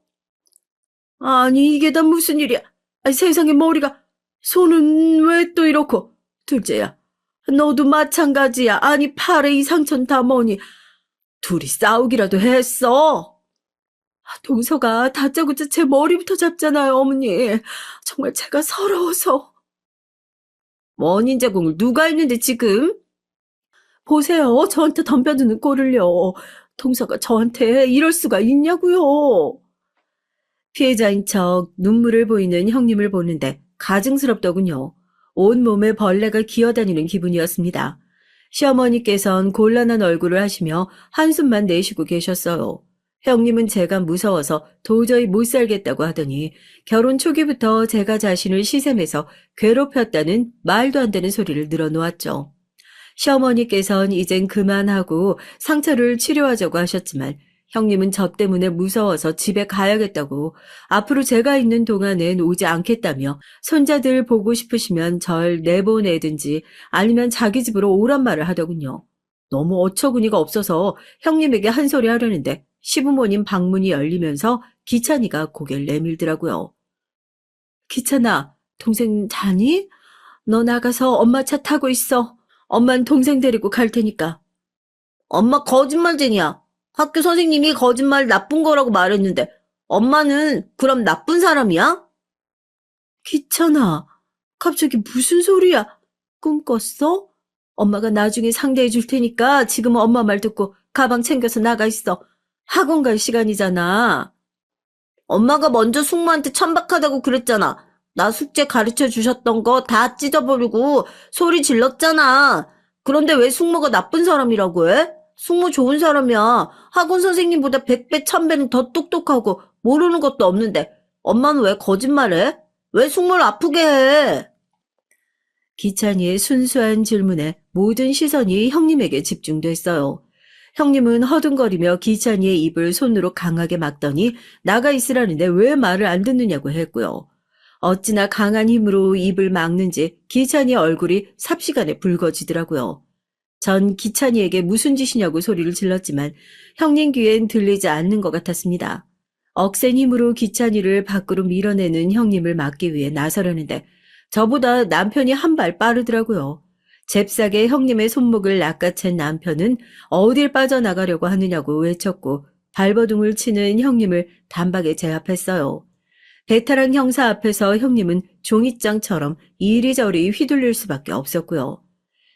Speaker 1: 아니, 이게 다 무슨 일이야? 세상에 머리가. 손은 왜 또 이렇고. 둘째야, 너도 마찬가지야. 아니, 팔에 이 상처는 다 뭐니. 둘이 싸우기라도 했어. 동서가 다짜고짜 제 머리부터 잡잖아요, 어머니. 정말 제가 서러워서. 원인 제공을 누가 했는데 지금? 보세요, 저한테 덤벼드는 꼴을요. 동서가 저한테 이럴 수가 있냐고요. 피해자인 척 눈물을 보이는 형님을 보는데 가증스럽더군요. 온몸에 벌레가 기어다니는 기분이었습니다. 시어머니께선 곤란한 얼굴을 하시며 한숨만 내쉬고 계셨어요. 형님은 제가 무서워서 도저히 못 살겠다고 하더니 결혼 초기부터 제가 자신을 시샘해서 괴롭혔다는 말도 안 되는 소리를 늘어놓았죠. 시어머니께선 이젠 그만하고 상처를 치료하자고 하셨지만 형님은 저 때문에 무서워서 집에 가야겠다고 앞으로 제가 있는 동안엔 오지 않겠다며 손자들 보고 싶으시면 절 내보내든지 아니면 자기 집으로 오란 말을 하더군요. 너무 어처구니가 없어서 형님에게 한 소리 하려는데 시부모님 방문이 열리면서 기찬이가 고개를 내밀더라고요. 기찬아, 동생 자니? 너 나가서 엄마 차 타고 있어. 엄만 동생 데리고 갈 테니까.
Speaker 2: 엄마 거짓말쟁이야. 학교 선생님이 거짓말 나쁜 거라고 말했는데 엄마는 그럼 나쁜 사람이야?
Speaker 1: 기찬아, 갑자기 무슨 소리야? 꿈 꿨어? 엄마가 나중에 상대해 줄 테니까 지금 엄마 말 듣고 가방 챙겨서 나가 있어. 학원 갈 시간이잖아.
Speaker 2: 엄마가 먼저 숙모한테 천박하다고 그랬잖아. 나 숙제 가르쳐 주셨던 거 다 찢어버리고 소리 질렀잖아. 그런데 왜 숙모가 나쁜 사람이라고 해? 숙모 좋은 사람이야. 학원 선생님보다 100배, 1000배는 더 똑똑하고 모르는 것도 없는데 엄마는 왜 거짓말해? 왜 숙모를 아프게 해?
Speaker 1: 기찬이의 순수한 질문에 모든 시선이 형님에게 집중됐어요. 형님은 허둥거리며 기찬이의 입을 손으로 강하게 막더니 나가 있으라는데 왜 말을 안 듣느냐고 했고요. 어찌나 강한 힘으로 입을 막는지 기찬이의 얼굴이 삽시간에 붉어지더라고요. 전 기찬이에게 무슨 짓이냐고 소리를 질렀지만 형님 귀엔 들리지 않는 것 같았습니다. 억센 힘으로 기찬이를 밖으로 밀어내는 형님을 막기 위해 나서려는데 저보다 남편이 한 발 빠르더라고요. 잽싸게 형님의 손목을 낚아챈 남편은 어딜 빠져나가려고 하느냐고 외쳤고 발버둥을 치는 형님을 단박에 제압했어요. 베테랑 형사 앞에서 형님은 종이장처럼 이리저리 휘둘릴 수밖에 없었고요.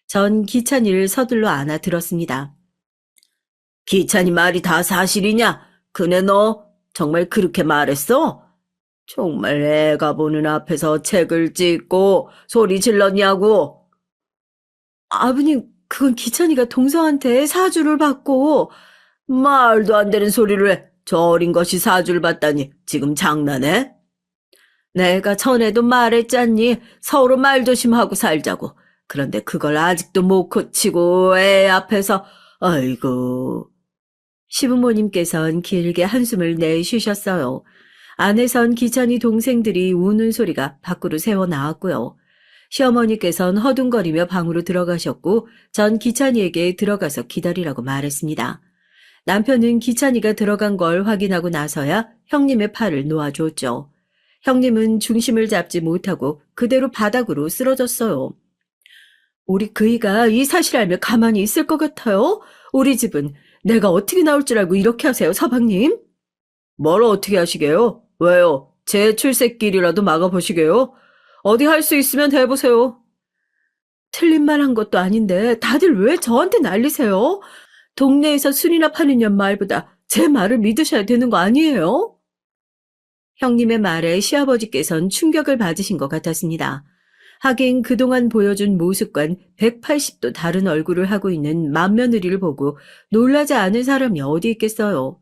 Speaker 1: 전 기찬이를 서둘러 안아 들었습니다. 기찬이 말이 다 사실이냐? 그네 너 정말 그렇게 말했어? 정말 애가 보는 앞에서 책을 찍고 소리 질렀냐고? 아버님, 그건 기찬이가 동서한테 사주를 받고. 말도 안 되는 소리를 해. 저 어린 것이 사주를 받다니 지금 장난해? 내가 전에도 말했잖니. 서로 말조심하고 살자고. 그런데 그걸 아직도 못 고치고 애 앞에서. 아이고. 시부모님께선 길게 한숨을 내쉬셨어요. 안에선 기찬이 동생들이 우는 소리가 밖으로 새어 나왔고요. 시어머니께선 허둥거리며 방으로 들어가셨고 전 기찬이에게 들어가서 기다리라고 말했습니다. 남편은 기찬이가 들어간 걸 확인하고 나서야 형님의 팔을 놓아줬죠. 형님은 중심을 잡지 못하고 그대로 바닥으로 쓰러졌어요. 우리 그이가 이 사실 알면 가만히 있을 것 같아요? 우리 집은 내가 어떻게 나올 줄 알고 이렇게 하세요, 서방님? 뭘 어떻게 하시게요? 왜요? 제 출세길이라도 막아보시게요? 어디 할 수 있으면 해보세요. 틀린 말 한 것도 아닌데 다들 왜 저한테 난리세요? 동네에서 술이나 파는 년 말보다 제 말을 믿으셔야 되는 거 아니에요? 형님의 말에 시아버지께선 충격을 받으신 것 같았습니다. 하긴 그동안 보여준 모습과는 180도 다른 얼굴을 하고 있는 맏며느리를 보고 놀라지 않은 사람이 어디 있겠어요.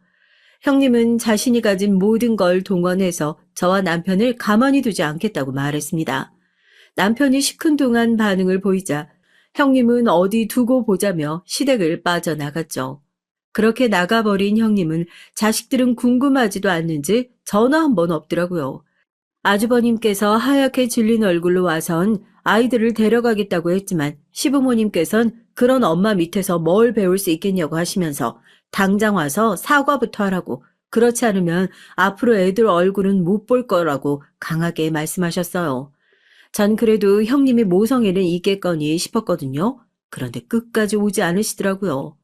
Speaker 1: 형님은 자신이 가진 모든 걸 동원해서 저와 남편을 가만히 두지 않겠다고 말했습니다. 남편이 시큰둥한 반응을 보이자 형님은 어디 두고 보자며 시댁을 빠져나갔죠. 그렇게 나가버린 형님은 자식들은 궁금하지도 않는지 전화 한 번 없더라고요. 아주버님께서 하얗게 질린 얼굴로 와선 아이들을 데려가겠다고 했지만 시부모님께선 그런 엄마 밑에서 뭘 배울 수 있겠냐고 하시면서 당장 와서 사과부터 하라고, 그렇지 않으면 앞으로 애들 얼굴은 못 볼 거라고 강하게 말씀하셨어요. 전 그래도 형님이 모성애는 있겠거니 싶었거든요. 그런데 끝까지 오지 않으시더라고요.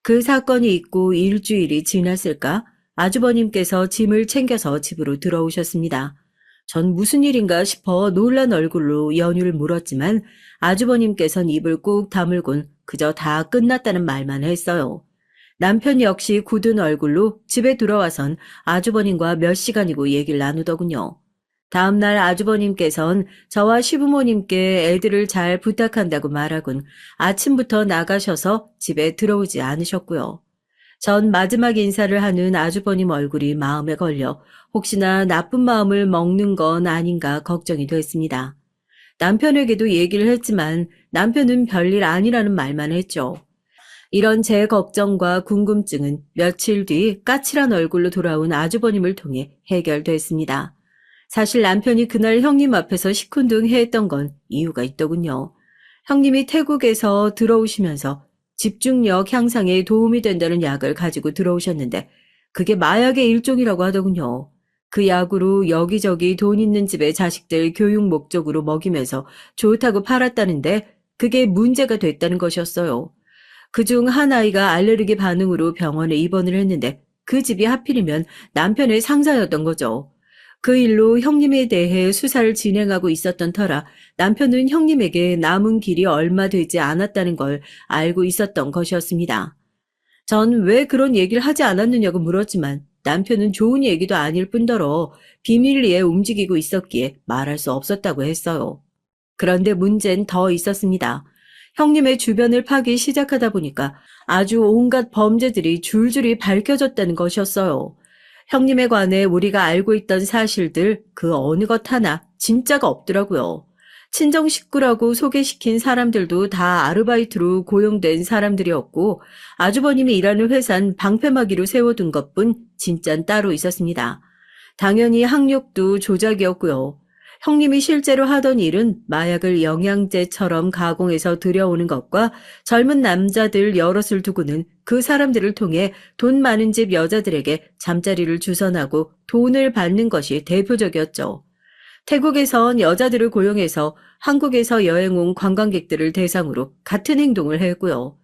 Speaker 1: 그 사건이 있고 일주일이 지났을까 아주버님께서 짐을 챙겨서 집으로 들어오셨습니다. 전 무슨 일인가 싶어 놀란 얼굴로 연유를 물었지만 아주버님께선 입을 꾹 다물곤 그저 다 끝났다는 말만 했어요. 남편 역시 굳은 얼굴로 집에 들어와선 아주버님과 몇 시간이고 얘기를 나누더군요. 다음날 아주버님께선 저와 시부모님께 애들을 잘 부탁한다고 말하곤 아침부터 나가셔서 집에 들어오지 않으셨고요. 전 마지막 인사를 하는 아주버님 얼굴이 마음에 걸려 혹시나 나쁜 마음을 먹는 건 아닌가 걱정이 됐습니다. 남편에게도 얘기를 했지만 남편은 별일 아니라는 말만 했죠. 이런 제 걱정과 궁금증은 며칠 뒤 까칠한 얼굴로 돌아온 아주버님을 통해 해결됐습니다. 사실 남편이 그날 형님 앞에서 시큰둥했던 건 이유가 있더군요. 형님이 태국에서 들어오시면서 집중력 향상에 도움이 된다는 약을 가지고 들어오셨는데 그게 마약의 일종이라고 하더군요. 그 약으로 여기저기 돈 있는 집의 자식들 교육 목적으로 먹이면서 좋다고 팔았다는데 그게 문제가 됐다는 것이었어요. 그중 한 아이가 알레르기 반응으로 병원에 입원을 했는데 그 집이 하필이면 남편의 상사였던 거죠. 그 일로 형님에 대해 수사를 진행하고 있었던 터라 남편은 형님에게 남은 길이 얼마 되지 않았다는 걸 알고 있었던 것이었습니다. 전 왜 그런 얘기를 하지 않았느냐고 물었지만 남편은 좋은 얘기도 아닐 뿐더러 비밀리에 움직이고 있었기에 말할 수 없었다고 했어요. 그런데 문제는 더 있었습니다. 형님의 주변을 파기 시작하다 보니까 아주 온갖 범죄들이 줄줄이 밝혀졌다는 것이었어요. 형님에 관해 우리가 알고 있던 사실들 그 어느 것 하나 진짜가 없더라고요. 친정 식구라고 소개시킨 사람들도 다 아르바이트로 고용된 사람들이었고 아주버님이 일하는 회사는 방패막이로 세워둔 것뿐 진짠 따로 있었습니다. 당연히 학력도 조작이었고요. 형님이 실제로 하던 일은 마약을 영양제처럼 가공해서 들여오는 것과 젊은 남자들 여럿을 두고는 그 사람들을 통해 돈 많은 집 여자들에게 잠자리를 주선하고 돈을 받는 것이 대표적이었죠. 태국에선 여자들을 고용해서 한국에서 여행 온 관광객들을 대상으로 같은 행동을 했고요.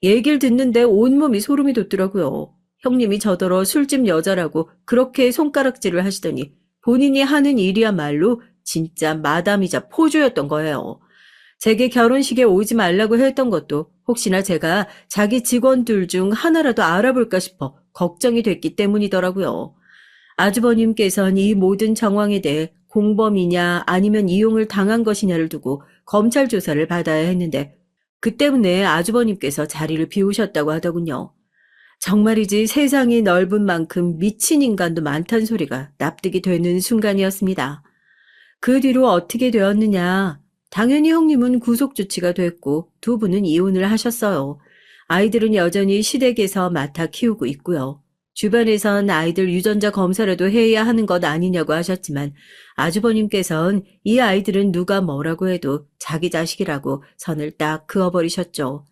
Speaker 1: 얘기를 듣는데 온몸이 소름이 돋더라고요. 형님이 저더러 술집 여자라고 그렇게 손가락질을 하시더니 본인이 하는 일이야말로 진짜 마담이자 포조였던 거예요. 제게 결혼식에 오지 말라고 했던 것도 혹시나 제가 자기 직원들 중 하나라도 알아볼까 싶어 걱정이 됐기 때문이더라고요. 아주버님께서는 이 모든 정황에 대해 공범이냐 아니면 이용을 당한 것이냐를 두고 검찰 조사를 받아야 했는데 그 때문에 아주버님께서 자리를 비우셨다고 하더군요. 정말이지 세상이 넓은 만큼 미친 인간도 많단 소리가 납득이 되는 순간이었습니다. 그 뒤로 어떻게 되었느냐. 당연히 형님은 구속 조치가 됐고 두 분은 이혼을 하셨어요. 아이들은 여전히 시댁에서 맡아 키우고 있고요. 주변에선 아이들 유전자 검사라도 해야 하는 것 아니냐고 하셨지만 아주버님께서는 이 아이들은 누가 뭐라고 해도 자기 자식이라고 선을 딱 그어버리셨죠.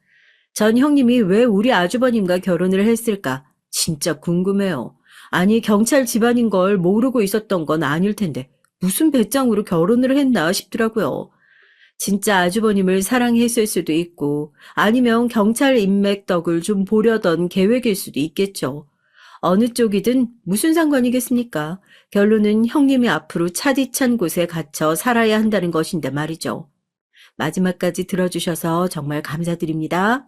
Speaker 1: 전 형님이 왜 우리 아주버님과 결혼을 했을까 진짜 궁금해요. 아니 경찰 집안인 걸 모르고 있었던 건 아닐 텐데 무슨 배짱으로 결혼을 했나 싶더라고요. 진짜 아주버님을 사랑했을 수도 있고 아니면 경찰 인맥 덕을 좀 보려던 계획일 수도 있겠죠. 어느 쪽이든 무슨 상관이겠습니까? 결론은 형님이 앞으로 차디찬 곳에 갇혀 살아야 한다는 것인데 말이죠. 마지막까지 들어주셔서 정말 감사드립니다.